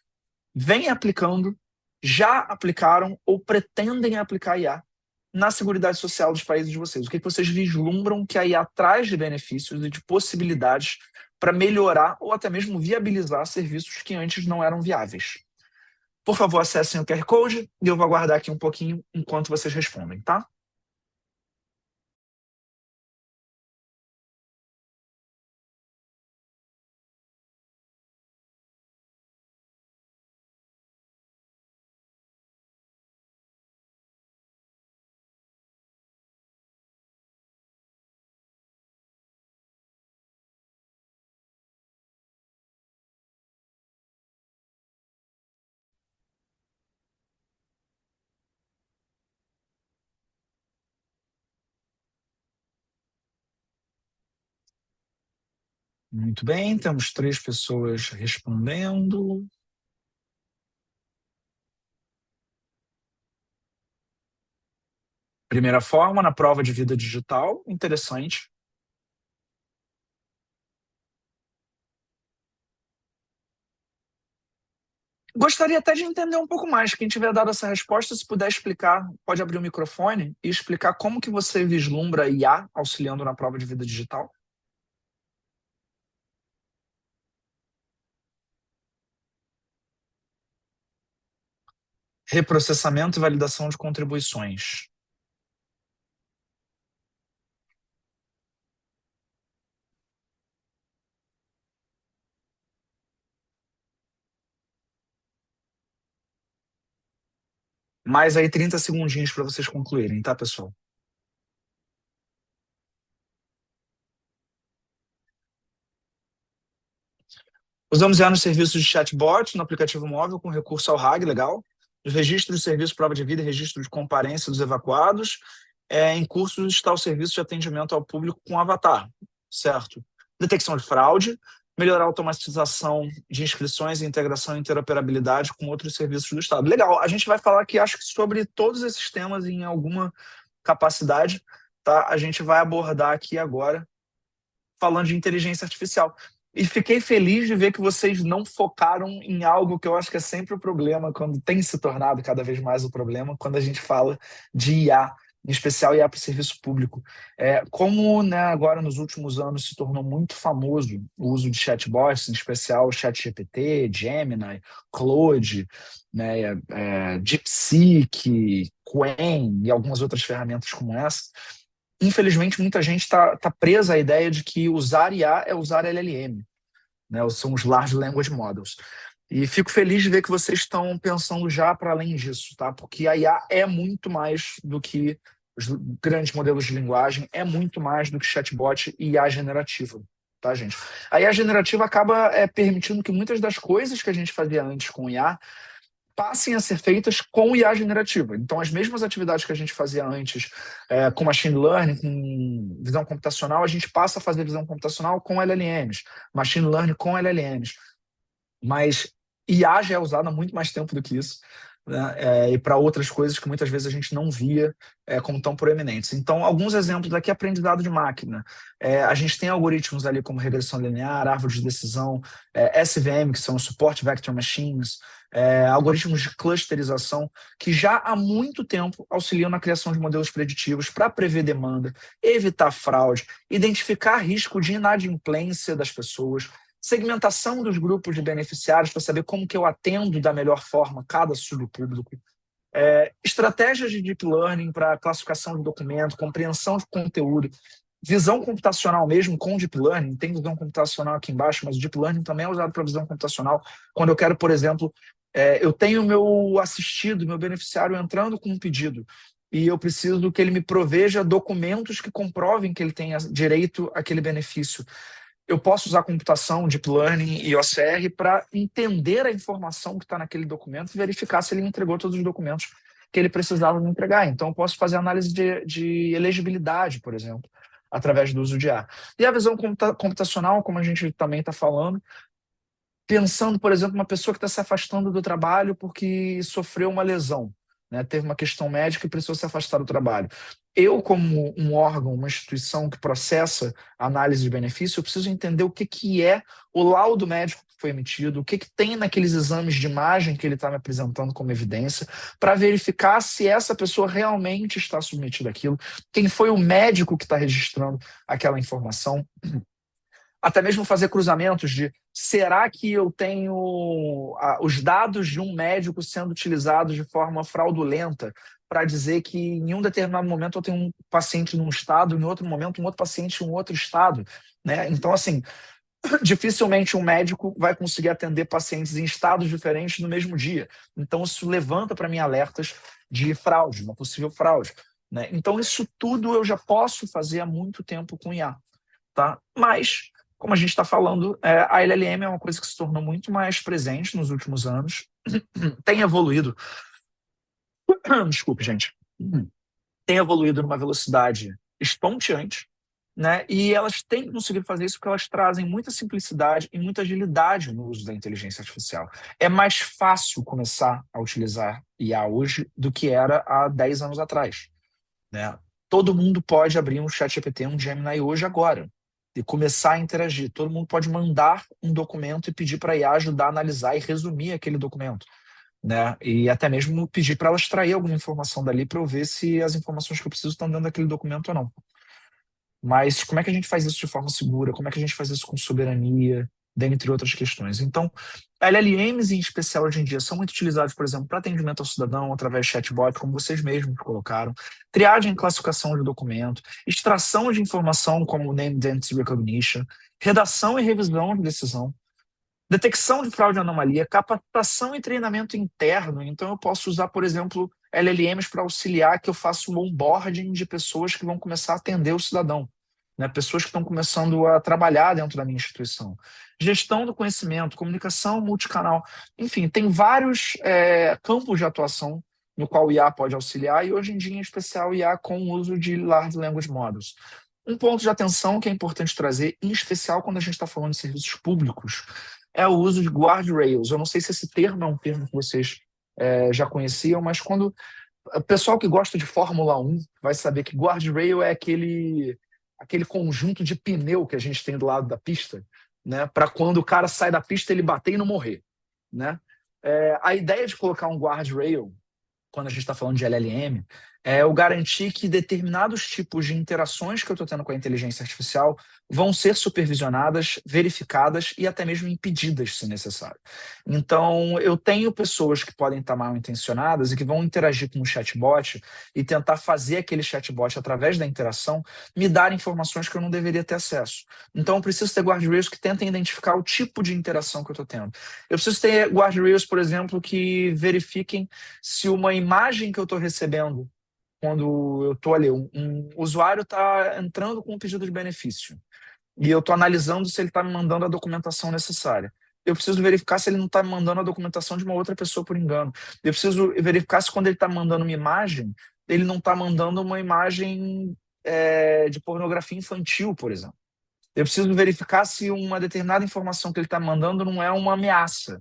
vêm aplicando, já aplicaram ou pretendem aplicar IA na Seguridade Social dos países de vocês. O que vocês vislumbram que a IA traz de benefícios e de possibilidades para melhorar ou até mesmo viabilizar serviços que antes não eram viáveis. Por favor, acessem o QR Code e eu vou aguardar aqui um pouquinho enquanto vocês respondem, tá? Muito bem, temos 3 pessoas respondendo. Primeira forma, na prova de vida digital, interessante. Gostaria até de entender um pouco mais. Quem tiver dado essa resposta, se puder explicar, pode abrir o microfone e explicar como que você vislumbra IA auxiliando na prova de vida digital. Reprocessamento e validação de contribuições. Mais aí 30 segundinhos para vocês concluírem, tá, pessoal? Usamos IA nos serviços de chatbot, no aplicativo móvel, com recurso ao RAG, legal. Os registros de serviço, prova de vida e registro de comparência dos evacuados. Em curso está o serviço de atendimento ao público com avatar, certo? Detecção de fraude, melhorar a automatização de inscrições e integração e interoperabilidade com outros serviços do Estado. Legal, a gente vai falar aqui, acho que sobre todos esses temas em alguma capacidade, tá? A gente vai abordar aqui agora, falando de inteligência artificial. E fiquei feliz de ver que vocês não focaram em algo que eu acho que é sempre o problema, quando tem se tornado cada vez mais o problema, quando a gente fala de IA, em especial IA para o serviço público. Como, né, agora nos últimos anos se tornou muito famoso o uso de chatbots, em especial o ChatGPT, Gemini, Claude, né, DeepSeek, Qwen e algumas outras ferramentas como essa. Infelizmente, muita gente está presa à ideia de que usar IA é usar LLM, né? São os Large Language Models. E fico feliz de ver que vocês estão pensando já para além disso, tá? Porque a IA é muito mais do que os grandes modelos de linguagem, é muito mais do que chatbot e IA generativa, tá, gente? A IA generativa acaba permitindo que muitas das coisas que a gente fazia antes com IA passem a ser feitas com IA generativa. Então, as mesmas atividades que a gente fazia antes com machine learning, com visão computacional, a gente passa a fazer visão computacional com LLMs, machine learning com LLMs. Mas IA já é usada há muito mais tempo do que isso, né? E para outras coisas que muitas vezes a gente não via como tão proeminentes. Então, alguns exemplos daqui: aprendizado de máquina. A gente tem algoritmos ali como regressão linear, árvore de decisão, SVM, que são Support Vector Machines, algoritmos de clusterização, que já há muito tempo auxiliam na criação de modelos preditivos para prever demanda, evitar fraude, identificar risco de inadimplência das pessoas, segmentação dos grupos de beneficiários para saber como que eu atendo da melhor forma cada subpúblico, estratégias de deep learning para classificação de documento, compreensão de conteúdo, visão computacional mesmo com deep learning. Tem visão computacional aqui embaixo, mas o deep learning também é usado para visão computacional. Quando eu quero, por exemplo, eu tenho meu assistido, meu beneficiário entrando com um pedido, e eu preciso que ele me proveja documentos que comprovem que ele tenha direito àquele benefício. Eu posso usar computação, deep learning e OCR para entender a informação que está naquele documento e verificar se ele me entregou todos os documentos que ele precisava me entregar. Então, eu posso fazer análise de elegibilidade, por exemplo, através do uso de IA. E a visão computacional, como a gente também está falando, pensando, por exemplo, uma pessoa que está se afastando do trabalho porque sofreu uma lesão, né? Teve uma questão médica e precisou se afastar do trabalho. Eu, como um órgão, uma instituição que processa análise de benefício, eu preciso entender o que é o laudo médico que foi emitido, o que tem naqueles exames de imagem que ele está me apresentando como evidência, para verificar se essa pessoa realmente está submetida àquilo, quem foi o médico que está registrando aquela informação. Até mesmo fazer cruzamentos de: será que eu tenho os dados de um médico sendo utilizados de forma fraudulenta para dizer que em um determinado momento eu tenho um paciente num estado, em outro momento um outro paciente em um outro estado, né? Então, assim, dificilmente um médico vai conseguir atender pacientes em estados diferentes no mesmo dia. Então, isso levanta para mim alertas de fraude, uma possível fraude, né? Então, isso tudo eu já posso fazer há muito tempo com IA, tá? Mas, como a gente está falando, a LLM é uma coisa que se tornou muito mais presente nos últimos anos, tem evoluído. Desculpe, gente. Tem evoluído numa velocidade estonteante, né? E elas têm que conseguir fazer isso porque elas trazem muita simplicidade e muita agilidade no uso da inteligência artificial. É mais fácil começar a utilizar IA hoje do que era há 10 anos atrás, né? Todo mundo pode abrir um ChatGPT, um Gemini hoje, agora, e começar a interagir. Todo mundo pode mandar um documento e pedir para a IA ajudar a analisar e resumir aquele documento, né? E até mesmo pedir para ela extrair alguma informação dali para eu ver se as informações que eu preciso estão dentro daquele documento ou não. Mas como é que a gente faz isso de forma segura? Como é que a gente faz isso com soberania? Dentre outras questões. Então, LLMs em especial hoje em dia são muito utilizados, por exemplo, para atendimento ao cidadão através de chatbot, como vocês mesmos colocaram, triagem e classificação de documento, extração de informação como Name Identity Recognition, redação e revisão de decisão, detecção de fraude e anomalia, capacitação e treinamento interno. Então, eu posso usar, por exemplo, LLMs para auxiliar que eu faça um onboarding de pessoas que vão começar a atender o cidadão, né? Pessoas que estão começando a trabalhar dentro da minha instituição. Gestão do conhecimento, comunicação multicanal. Enfim, tem vários campos de atuação no qual o IA pode auxiliar, e hoje em dia, em especial, o IA com o uso de Large Language Models. Um ponto de atenção que é importante trazer, em especial quando a gente está falando de serviços públicos, é o uso de guardrails. Eu não sei se esse termo é um termo que vocês já conheciam, mas quando o pessoal que gosta de Fórmula 1 vai saber que guardrail é aquele conjunto de pneu que a gente tem do lado da pista, né, para quando o cara sai da pista ele bater e não morrer, né? A ideia de colocar um guardrail, quando a gente está falando de LLM, é eu garantir que determinados tipos de interações que eu estou tendo com a inteligência artificial vão ser supervisionadas, verificadas e até mesmo impedidas, se necessário. Então, eu tenho pessoas que podem estar mal intencionadas e que vão interagir com o chatbot e tentar fazer aquele chatbot, através da interação, me dar informações que eu não deveria ter acesso. Então, eu preciso ter guardrails que tentem identificar o tipo de interação que eu estou tendo. Eu preciso ter guardrails, por exemplo, que verifiquem se uma imagem que eu estou recebendo quando eu estou ali, um usuário está entrando com um pedido de benefício e eu estou analisando se ele está me mandando a documentação necessária. Eu preciso verificar se ele não está me mandando a documentação de uma outra pessoa por engano. Eu preciso verificar se quando ele está mandando uma imagem, ele não está mandando uma imagem de pornografia infantil, por exemplo. Eu preciso verificar se uma determinada informação que ele está mandando não é uma ameaça,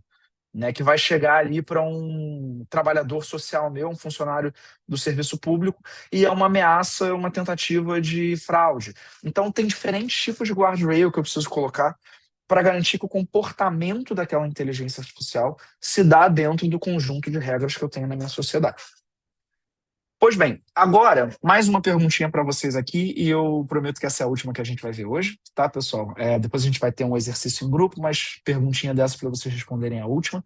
né, que vai chegar ali para um trabalhador social meu, um funcionário do serviço público, e é uma ameaça, uma tentativa de fraude. Então, tem diferentes tipos de guardrail que eu preciso colocar para garantir que o comportamento daquela inteligência artificial se dá dentro do conjunto de regras que eu tenho na minha sociedade. Pois bem, agora, mais uma perguntinha para vocês aqui, e eu prometo que essa é a última que a gente vai ver hoje, tá, pessoal? Depois a gente vai ter um exercício em grupo, mas perguntinha dessa para vocês responderem a última.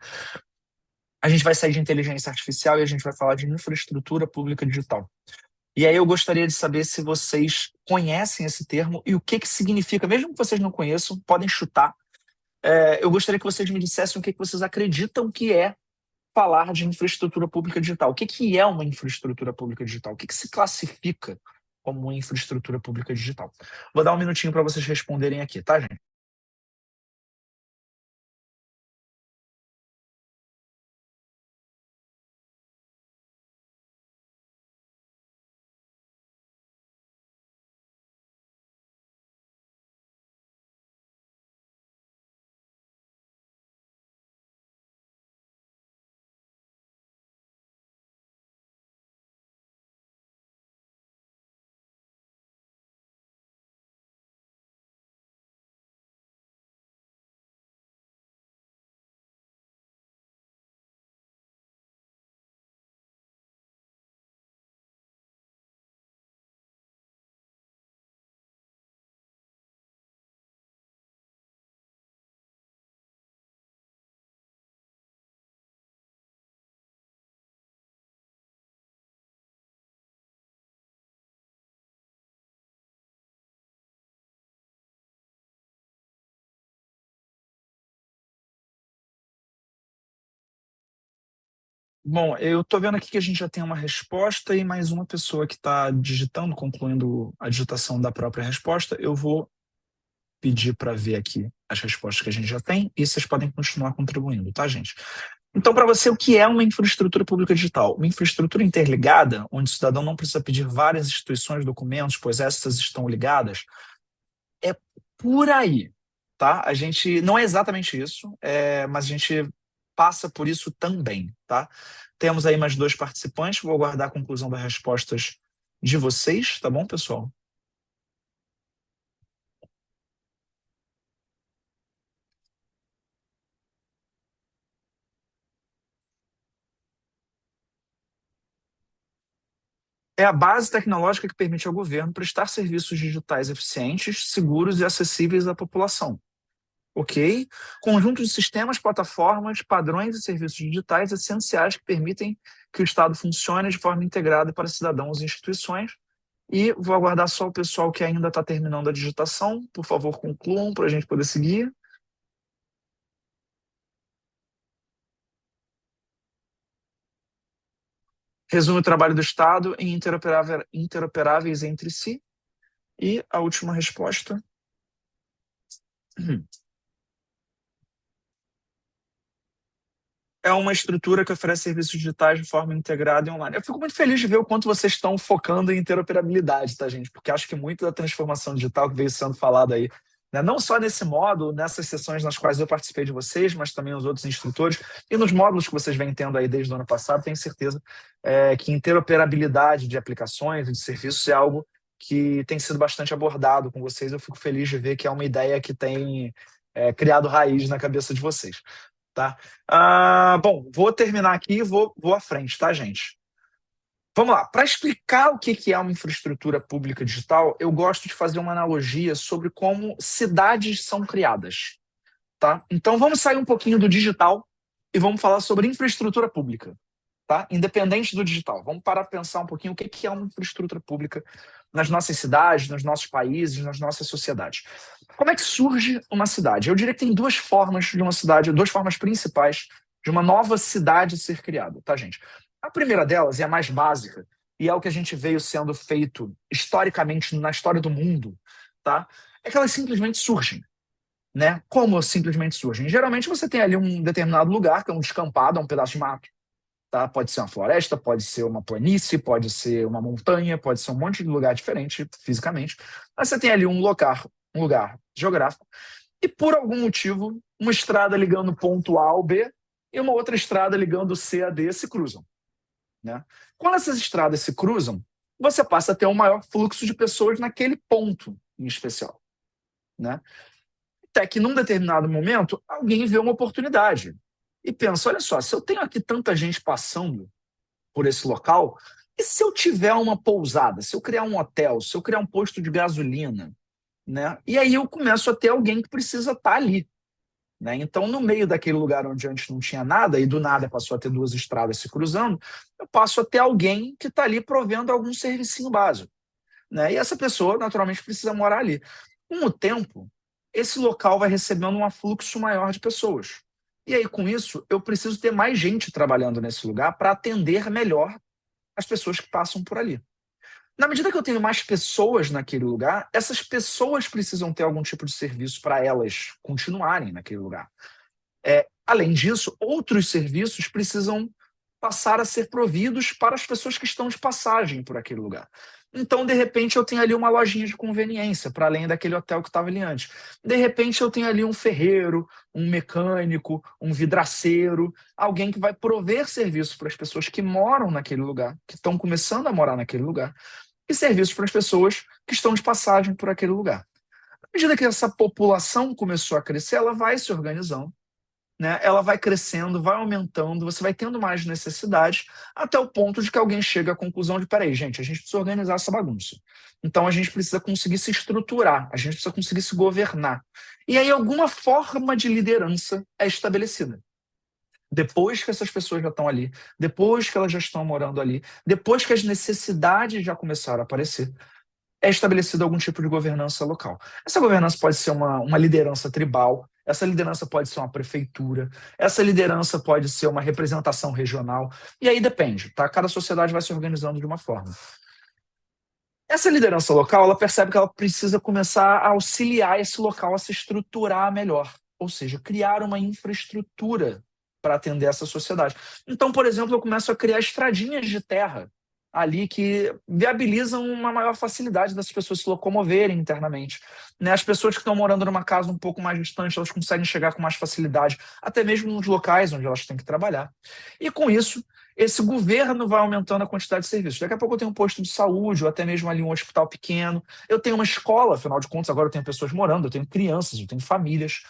A gente vai sair de inteligência artificial e a gente vai falar de infraestrutura pública digital. E aí eu gostaria de saber se vocês conhecem esse termo e o que significa, mesmo que vocês não conheçam, podem chutar. Eu gostaria que vocês me dissessem o que vocês acreditam que é falar de infraestrutura pública digital. O que é uma infraestrutura pública digital? O que se classifica como uma infraestrutura pública digital? Vou dar um minutinho para vocês responderem aqui, tá, gente? Bom, eu estou vendo aqui que a gente já tem uma resposta e mais uma pessoa que está digitando, concluindo a digitação da própria resposta. Eu vou pedir para ver aqui as respostas que a gente já tem e vocês podem continuar contribuindo, tá, gente? Então, para você, o que é uma infraestrutura pública digital? Uma infraestrutura interligada, onde o cidadão não precisa pedir várias instituições, documentos, pois essas estão ligadas, É por aí, tá? A gente não é exatamente isso, mas a gente passa por isso também, tá? Temos aí mais 2 participantes, vou aguardar a conclusão das respostas de vocês, tá bom, pessoal? É a base tecnológica que permite ao governo prestar serviços digitais eficientes, seguros e acessíveis à população. Ok? Conjunto de sistemas, plataformas, padrões e serviços digitais essenciais que permitem que o Estado funcione de forma integrada para cidadãos e instituições. E vou aguardar só o pessoal que ainda está terminando a digitação. Por favor, concluam para a gente poder seguir. Resume o trabalho do Estado em interoperáveis entre si. E a última resposta. É uma estrutura que oferece serviços digitais de forma integrada e online. Eu fico muito feliz de ver o quanto vocês estão focando em interoperabilidade, tá, gente? Porque acho que muito da transformação digital que veio sendo falada aí, né, não só nesse módulo, nessas sessões nas quais eu participei de vocês, mas também os outros instrutores, e nos módulos que vocês vêm tendo aí desde o ano passado, tenho certeza que interoperabilidade de aplicações e de serviços é algo que tem sido bastante abordado com vocês. Eu fico feliz de ver que é uma ideia que tem criado raiz na cabeça de vocês. Tá? Bom, vou terminar aqui e vou à frente, tá, gente? Vamos lá. Para explicar o que é uma infraestrutura pública digital, eu gosto de fazer uma analogia sobre como cidades são criadas. Tá? Então, vamos sair um pouquinho do digital e vamos falar sobre infraestrutura pública. Tá? Independente do digital. Vamos parar para pensar um pouquinho o que é uma infraestrutura pública nas nossas cidades, nos nossos países, nas nossas sociedades. Como é que surge uma cidade? Eu diria que tem 2 formas de uma cidade, 2 formas principais de uma nova cidade ser criada, tá, gente? A primeira delas, e a mais básica, e é o que a gente veio sendo feito historicamente na história do mundo, tá? É que elas simplesmente surgem. Né? Como simplesmente surgem? Geralmente você tem ali um determinado lugar, que é um descampado, é um pedaço de mato. Tá? Pode ser uma floresta, pode ser uma planície, pode ser uma montanha, pode ser um monte de lugar diferente fisicamente. Mas você tem ali um lugar geográfico, e por algum motivo, uma estrada ligando o ponto A ao B e uma outra estrada ligando o C a D se cruzam. Né? Quando essas estradas se cruzam, você passa a ter um maior fluxo de pessoas naquele ponto em especial. Né? Até que, num determinado momento, alguém vê uma oportunidade e pensa, olha só, se eu tenho aqui tanta gente passando por esse local, e se eu tiver uma pousada, se eu criar um hotel, se eu criar um posto de gasolina, né? E aí eu começo a ter alguém que precisa estar ali. Né? Então, no meio daquele lugar onde antes não tinha nada, e do nada passou a ter 2 estradas se cruzando, eu passo a ter alguém que está ali provendo algum servicinho básico. Né? E essa pessoa, naturalmente, precisa morar ali. Com o tempo, esse local vai recebendo um afluxo maior de pessoas. E aí, com isso, eu preciso ter mais gente trabalhando nesse lugar para atender melhor as pessoas que passam por ali. Na medida que eu tenho mais pessoas naquele lugar, essas pessoas precisam ter algum tipo de serviço para elas continuarem naquele lugar. Além disso, outros serviços precisam passar a ser providos para as pessoas que estão de passagem por aquele lugar. Então, de repente, eu tenho ali uma lojinha de conveniência, para além daquele hotel que estava ali antes. De repente, eu tenho ali um ferreiro, um mecânico, um vidraceiro, alguém que vai prover serviço para as pessoas que moram naquele lugar, que estão começando a morar naquele lugar, e serviços para as pessoas que estão de passagem por aquele lugar. À medida que essa população começou a crescer, ela vai se organizando, né? Ela vai crescendo, vai aumentando, você vai tendo mais necessidades, até o ponto de que alguém chega à conclusão de, peraí, gente, a gente precisa organizar essa bagunça. Então a gente precisa conseguir se estruturar, a gente precisa conseguir se governar. E aí alguma forma de liderança é estabelecida. Depois que essas pessoas já estão ali, depois que elas já estão morando ali, depois que as necessidades já começaram a aparecer, é estabelecido algum tipo de governança local. Essa governança pode ser uma liderança tribal, essa liderança pode ser uma prefeitura, essa liderança pode ser uma representação regional, e aí depende, tá? Cada sociedade vai se organizando de uma forma. Essa liderança local, ela percebe que ela precisa começar a auxiliar esse local a se estruturar melhor, ou seja, criar uma infraestrutura para atender essa sociedade. Então, por exemplo, eu começo a criar estradinhas de terra ali que viabilizam uma maior facilidade das pessoas se locomoverem internamente. Né? As pessoas que estão morando numa casa um pouco mais distante, elas conseguem chegar com mais facilidade, até mesmo nos locais onde elas têm que trabalhar. E com isso, esse governo vai aumentando a quantidade de serviços. Daqui a pouco eu tenho um posto de saúde, ou até mesmo ali um hospital pequeno. Eu tenho uma escola, afinal de contas, agora eu tenho pessoas morando, eu tenho crianças, eu tenho famílias.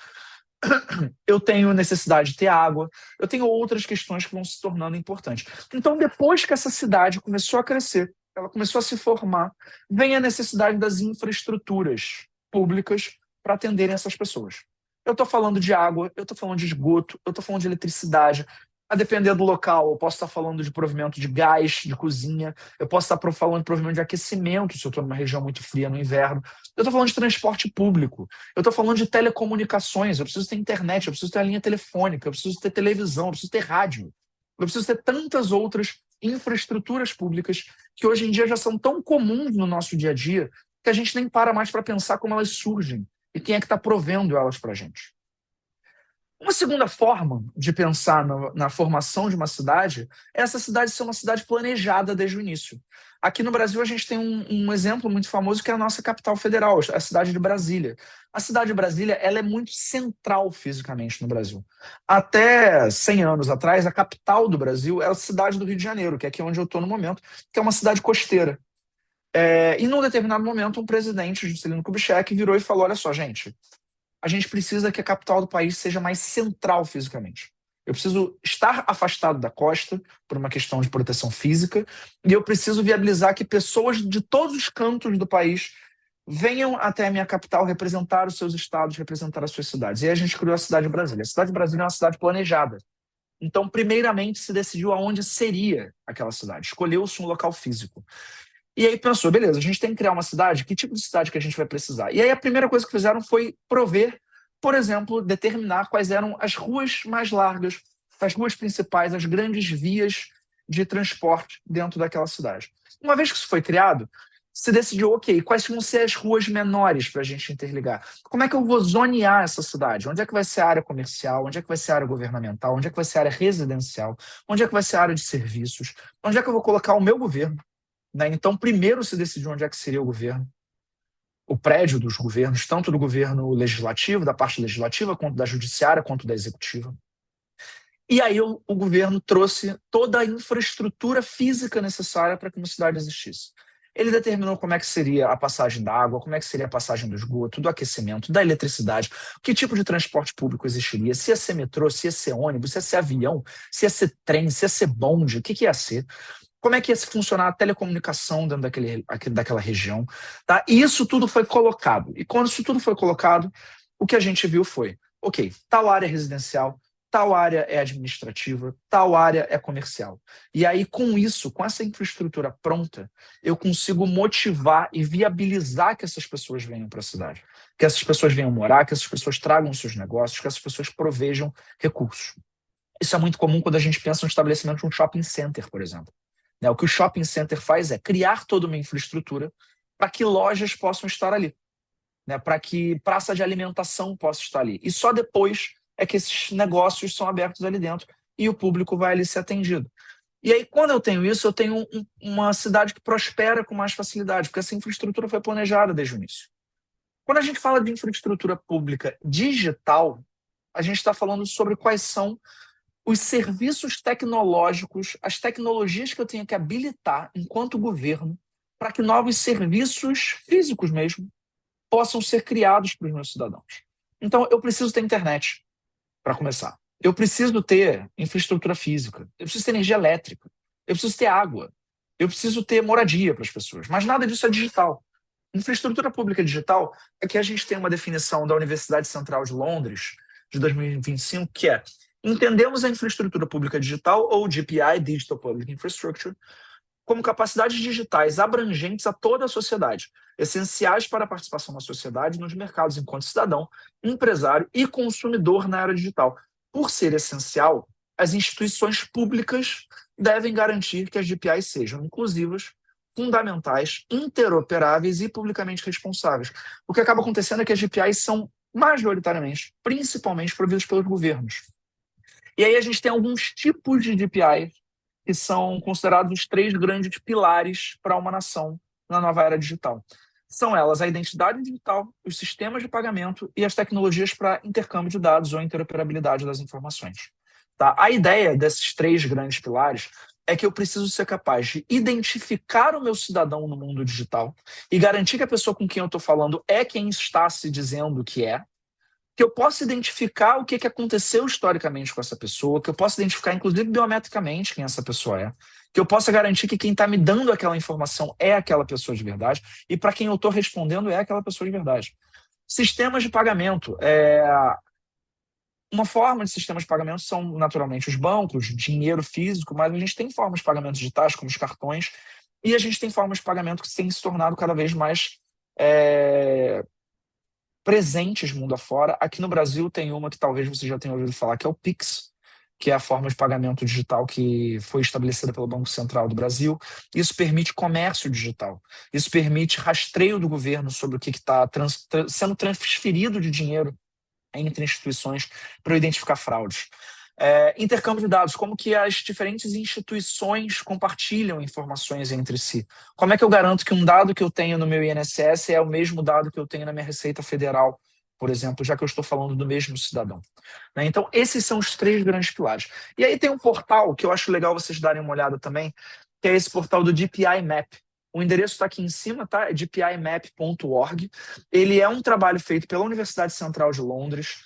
Eu tenho necessidade de ter água, eu tenho outras questões que vão se tornando importantes. Então, depois que essa cidade começou a crescer, ela começou a se formar, vem a necessidade das infraestruturas públicas para atenderem essas pessoas. Eu estou falando de água, eu estou falando de esgoto, eu estou falando de eletricidade. A depender do local, eu posso estar falando de provimento de gás, de cozinha, eu posso estar falando de provimento de aquecimento, se eu estou numa região muito fria no inverno. Eu estou falando de transporte público, eu estou falando de telecomunicações, eu preciso ter internet, eu preciso ter a linha telefônica, eu preciso ter televisão, eu preciso ter rádio, eu preciso ter tantas outras infraestruturas públicas que hoje em dia já são tão comuns no nosso dia a dia que a gente nem para mais para pensar como elas surgem e quem é que está provendo elas para a gente. Uma segunda forma de pensar na formação de uma cidade é essa cidade ser uma cidade planejada desde o início. Aqui no Brasil, a gente tem um exemplo muito famoso que é a nossa capital federal, a cidade de Brasília. A cidade de Brasília ela é muito central fisicamente no Brasil. Até 100 anos atrás, a capital do Brasil era a cidade do Rio de Janeiro, que é aqui onde eu estou no momento, que é uma cidade costeira. E num determinado momento, um presidente, Juscelino Kubitschek, virou e falou, olha só, gente, a gente precisa que a capital do país seja mais central fisicamente. Eu preciso estar afastado da costa por uma questão de proteção física e eu preciso viabilizar que pessoas de todos os cantos do país venham até a minha capital representar os seus estados, representar as suas cidades. E aí a gente criou a cidade de Brasília. A cidade de Brasília é uma cidade planejada. Então, primeiramente, se decidiu aonde seria aquela cidade. Escolheu-se um local físico. E aí pensou, beleza, a gente tem que criar uma cidade, que tipo de cidade que a gente vai precisar? E aí a primeira coisa que fizeram foi prover, por exemplo, determinar quais eram as ruas mais largas, as ruas principais, as grandes vias de transporte dentro daquela cidade. Uma vez que isso foi criado, se decidiu, ok, quais vão ser as ruas menores para a gente interligar? Como é que eu vou zonear essa cidade? Onde é que vai ser a área comercial? Onde é que vai ser a área governamental? Onde é que vai ser a área residencial? Onde é que vai ser a área de serviços? Onde é que eu vou colocar o meu governo? Né? Então, primeiro se decidiu onde é que seria o governo, o prédio dos governos, tanto do governo legislativo, da parte legislativa, quanto da judiciária, quanto da executiva. E aí o governo trouxe toda a infraestrutura física necessária para que uma cidade existisse. Ele determinou como é que seria a passagem da água, como é que seria a passagem do esgoto, do aquecimento, da eletricidade, que tipo de transporte público existiria, se ia ser metrô, se ia ser ônibus, se ia ser avião, se ia ser trem, se ia ser bonde, o que ia ser. Como é que ia se funcionar a telecomunicação dentro daquela região. Tá? E isso tudo foi colocado. E quando isso tudo foi colocado, o que a gente viu foi, ok, tal área é residencial, tal área é administrativa, tal área é comercial. E aí, com isso, com essa infraestrutura pronta, eu consigo motivar e viabilizar que essas pessoas venham para a cidade. Que essas pessoas venham morar, que essas pessoas tragam seus negócios, que essas pessoas provejam recursos. Isso é muito comum quando a gente pensa no estabelecimento de um shopping center, por exemplo. O que o shopping center faz é criar toda uma infraestrutura para que lojas possam estar ali, para que praça de alimentação possa estar ali. E só depois é que esses negócios são abertos ali dentro e o público vai ali ser atendido. E aí, quando eu tenho isso, eu tenho uma cidade que prospera com mais facilidade, porque essa infraestrutura foi planejada desde o início. Quando a gente fala de infraestrutura pública digital, a gente está falando sobre quais são os serviços tecnológicos, as tecnologias que eu tenho que habilitar enquanto governo para que novos serviços físicos mesmo possam ser criados para os meus cidadãos. Então, eu preciso ter internet, para começar. Eu preciso ter infraestrutura física. Eu preciso ter energia elétrica. Eu preciso ter água. Eu preciso ter moradia para as pessoas. Mas nada disso é digital. Infraestrutura pública digital é que a gente tem uma definição da Universidade Central de Londres, de 2025, que é: entendemos a infraestrutura pública digital, ou DPI, Digital Public Infrastructure, como capacidades digitais abrangentes a toda a sociedade, essenciais para a participação na sociedade e nos mercados enquanto cidadão, empresário e consumidor na era digital. Por ser essencial, as instituições públicas devem garantir que as DPIs sejam inclusivas, fundamentais, interoperáveis e publicamente responsáveis. O que acaba acontecendo é que as DPIs são majoritariamente, principalmente, providas pelos governos. E aí a gente tem alguns tipos de DPI que são considerados os 3 grandes pilares para uma nação na nova era digital. São elas a identidade digital, os sistemas de pagamento e as tecnologias para intercâmbio de dados ou interoperabilidade das informações. Tá? A ideia desses 3 grandes pilares é que eu preciso ser capaz de identificar o meu cidadão no mundo digital e garantir que a pessoa com quem eu estou falando é quem está se dizendo que eu possa identificar o que aconteceu historicamente com essa pessoa, que eu possa identificar, inclusive, biometricamente quem essa pessoa é, que eu possa garantir que quem está me dando aquela informação é aquela pessoa de verdade e para quem eu estou respondendo é aquela pessoa de verdade. Sistemas de pagamento. Uma forma de sistemas de pagamento são, naturalmente, os bancos, dinheiro físico, mas a gente tem formas de pagamento digitais, como os cartões, e a gente tem formas de pagamento que têm se tornado cada vez mais presentes mundo afora. Aqui no Brasil tem uma que talvez você já tenha ouvido falar, que é o Pix, que é a forma de pagamento digital que foi estabelecida pelo Banco Central do Brasil. Isso permite comércio digital. Isso permite rastreio do governo sobre o que está sendo transferido de dinheiro entre instituições para eu identificar fraudes. Intercâmbio de dados, como que as diferentes instituições compartilham informações entre si. Como é que eu garanto que um dado que eu tenho no meu INSS é o mesmo dado que eu tenho na minha Receita Federal, por exemplo, já que eu estou falando do mesmo cidadão. Né? Então, esses são os 3 grandes pilares. E aí tem um portal que eu acho legal vocês darem uma olhada também, que é esse portal do DPI Map. O endereço está aqui em cima, tá? É dpimap.org. Ele é um trabalho feito pela Universidade Central de Londres,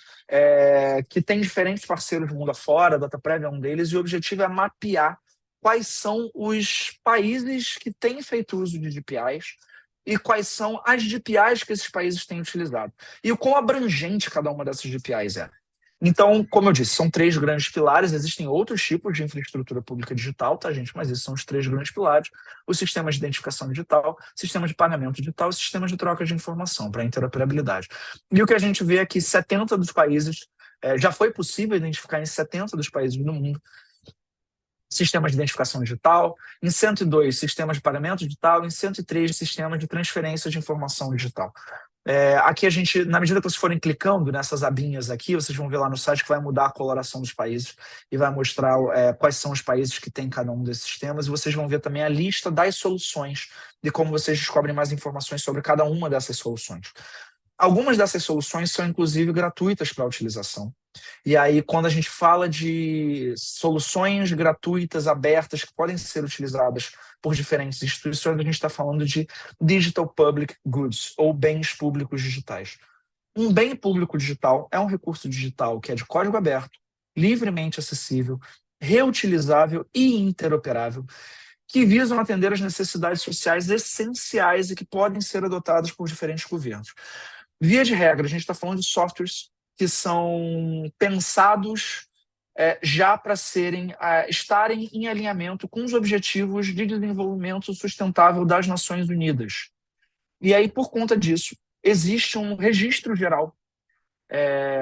que tem diferentes parceiros do mundo afora, a DataPrev é um deles, e o objetivo é mapear quais são os países que têm feito uso de DPIs e quais são as DPIs que esses países têm utilizado. E o quão abrangente cada uma dessas DPIs é. Então, como eu disse, são 3 grandes pilares, existem outros tipos de infraestrutura pública digital, tá, gente? Mas esses são os 3 grandes pilares: os sistemas de identificação digital, sistemas de pagamento digital e sistemas de troca de informação para interoperabilidade. E o que a gente vê é que 70 dos países, já foi possível identificar em 70 dos países do mundo, sistemas de identificação digital, em 102 sistemas de pagamento digital, em 103 sistemas de transferência de informação digital. Aqui a gente, na medida que vocês forem clicando nessas abinhas aqui, vocês vão ver lá no site que vai mudar a coloração dos países e vai mostrar quais são os países que tem cada um desses sistemas, e vocês vão ver também a lista das soluções de como vocês descobrem mais informações sobre cada uma dessas soluções. Algumas dessas soluções são, inclusive, gratuitas para utilização. E aí, quando a gente fala de soluções gratuitas, abertas, que podem ser utilizadas por diferentes instituições, a gente está falando de Digital Public Goods, ou bens públicos digitais. Um bem público digital é um recurso digital que é de código aberto, livremente acessível, reutilizável e interoperável, que visam atender às necessidades sociais essenciais e que podem ser adotadas por diferentes governos. Via de regra, a gente está falando de softwares que são pensados já para estarem em alinhamento com os objetivos de desenvolvimento sustentável das Nações Unidas. E aí, por conta disso, existe um registro geral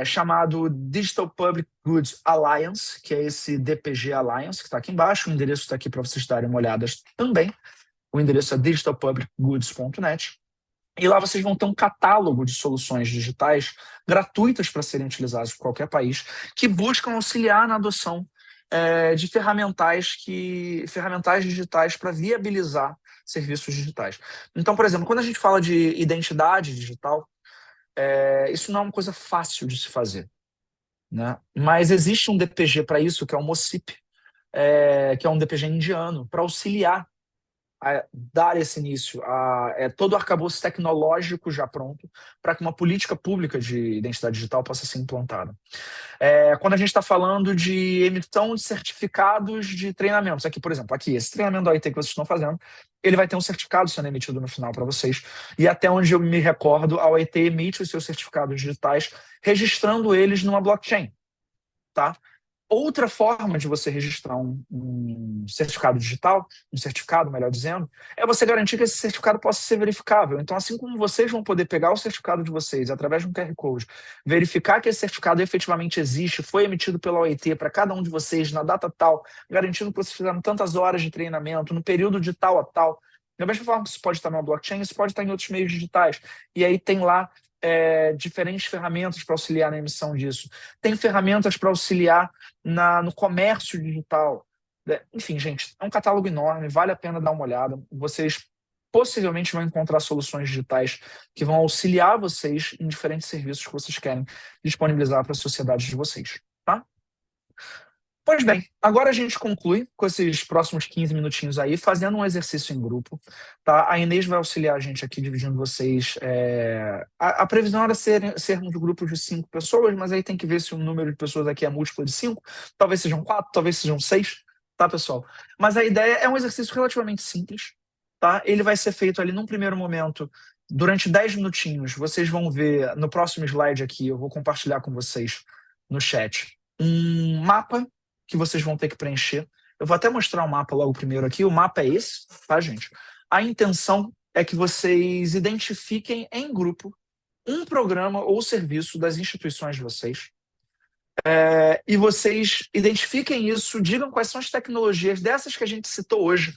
chamado Digital Public Goods Alliance, que é esse DPG Alliance, que está aqui embaixo. O endereço está aqui para vocês darem uma olhada também. O endereço é digitalpublicgoods.net. E lá vocês vão ter um catálogo de soluções digitais gratuitas para serem utilizadas por qualquer país, que buscam auxiliar na adoção de ferramentais digitais para viabilizar serviços digitais. Então, por exemplo, quando a gente fala de identidade digital, isso não é uma coisa fácil de se fazer, né? Mas existe um DPG para isso, que é o MOSIP, que é um DPG indiano, para auxiliar a dar esse início a todo o arcabouço tecnológico já pronto para que uma política pública de identidade digital possa ser implantada. Quando a gente está falando de emissão de certificados de treinamentos, aqui, por exemplo, esse treinamento da OIT que vocês estão fazendo, ele vai ter um certificado sendo emitido no final para vocês, e até onde eu me recordo, a OIT emite os seus certificados digitais registrando eles numa blockchain, tá? Outra forma de você registrar um certificado digital, um certificado, melhor dizendo, é você garantir que esse certificado possa ser verificável. Então, assim como vocês vão poder pegar o certificado de vocês através de um QR Code, verificar que esse certificado efetivamente existe, foi emitido pela OIT para cada um de vocês na data tal, garantindo que vocês fizeram tantas horas de treinamento, no período de tal a tal. Da mesma forma que isso pode estar numa blockchain, isso pode estar em outros meios digitais. E aí tem lá diferentes ferramentas para auxiliar na emissão disso. Tem ferramentas para auxiliar no comércio digital, Enfim, gente, é um catálogo enorme, vale a pena dar uma olhada. Vocês possivelmente vão encontrar soluções digitais que vão auxiliar vocês em diferentes serviços que vocês querem disponibilizar para a sociedade de vocês, tá? Pois bem, agora a gente conclui com esses próximos 15 minutinhos aí, fazendo um exercício em grupo, tá? A Inês vai auxiliar a gente aqui, dividindo vocês. A previsão era sermos grupos de 5 pessoas, mas aí tem que ver se o número de pessoas aqui é múltiplo de 5. Talvez sejam 4, talvez sejam 6, tá, pessoal? Mas a ideia é um exercício relativamente simples, tá? Ele vai ser feito ali num primeiro momento, durante 10 minutinhos. Vocês vão ver no próximo slide aqui, eu vou compartilhar com vocês no chat, um mapa que vocês vão ter que preencher. Eu vou até mostrar o mapa logo primeiro aqui. O mapa é esse, tá, gente? A intenção é que vocês identifiquem em grupo um programa ou serviço das instituições de vocês. E vocês identifiquem isso, digam quais são as tecnologias dessas que a gente citou hoje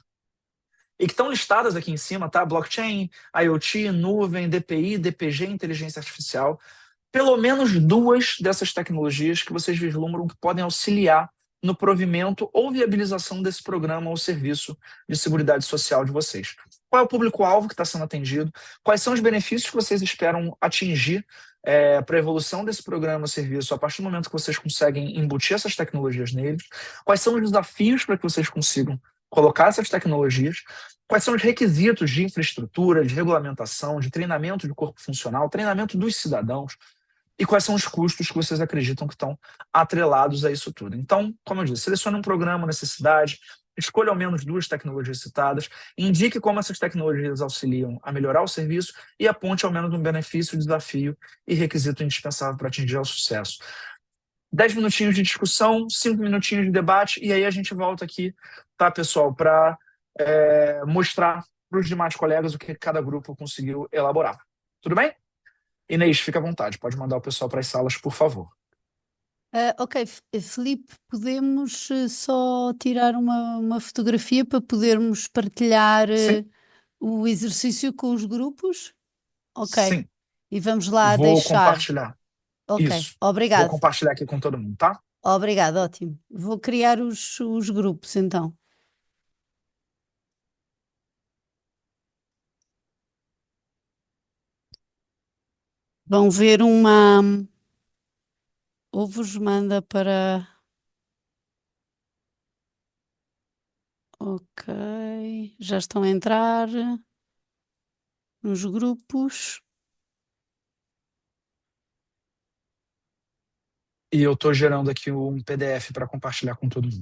e que estão listadas aqui em cima, tá? Blockchain, IoT, nuvem, DPI, DPG, inteligência artificial. Pelo menos 2 dessas tecnologias que vocês vislumbram que podem auxiliar no provimento ou viabilização desse programa ou serviço de seguridade social de vocês. Qual é o público-alvo que está sendo atendido? Quais são os benefícios que vocês esperam atingir para a evolução desse programa ou serviço a partir do momento que vocês conseguem embutir essas tecnologias neles? Quais são os desafios para que vocês consigam colocar essas tecnologias? Quais são os requisitos de infraestrutura, de regulamentação, de treinamento de corpo funcional, treinamento dos cidadãos? E quais são os custos que vocês acreditam que estão atrelados a isso tudo. Então, como eu disse, selecione um programa, necessidade, escolha ao menos 2 tecnologias citadas, indique como essas tecnologias auxiliam a melhorar o serviço e aponte ao menos um benefício, desafio e requisito indispensável para atingir o sucesso. 10 minutinhos de discussão, 5 minutinhos de debate, e aí a gente volta aqui, tá, pessoal, para mostrar para os demais colegas o que cada grupo conseguiu elaborar. Tudo bem? Inês, fica à vontade, pode mandar o pessoal para as salas, por favor. Ok, Filipe, podemos só tirar uma fotografia para podermos partilhar Sim. o exercício com os grupos? Ok, Sim, e vamos lá vou deixar. compartilhar. Ok, Isso. Vou obrigado. compartilhar aqui com todo mundo, tá? Obrigado, ótimo. Vou criar os grupos então. Vão ver uma. Ou vos manda para. Ok, já estão a entrar nos grupos. E eu estou gerando aqui um PDF para compartilhar com todo mundo.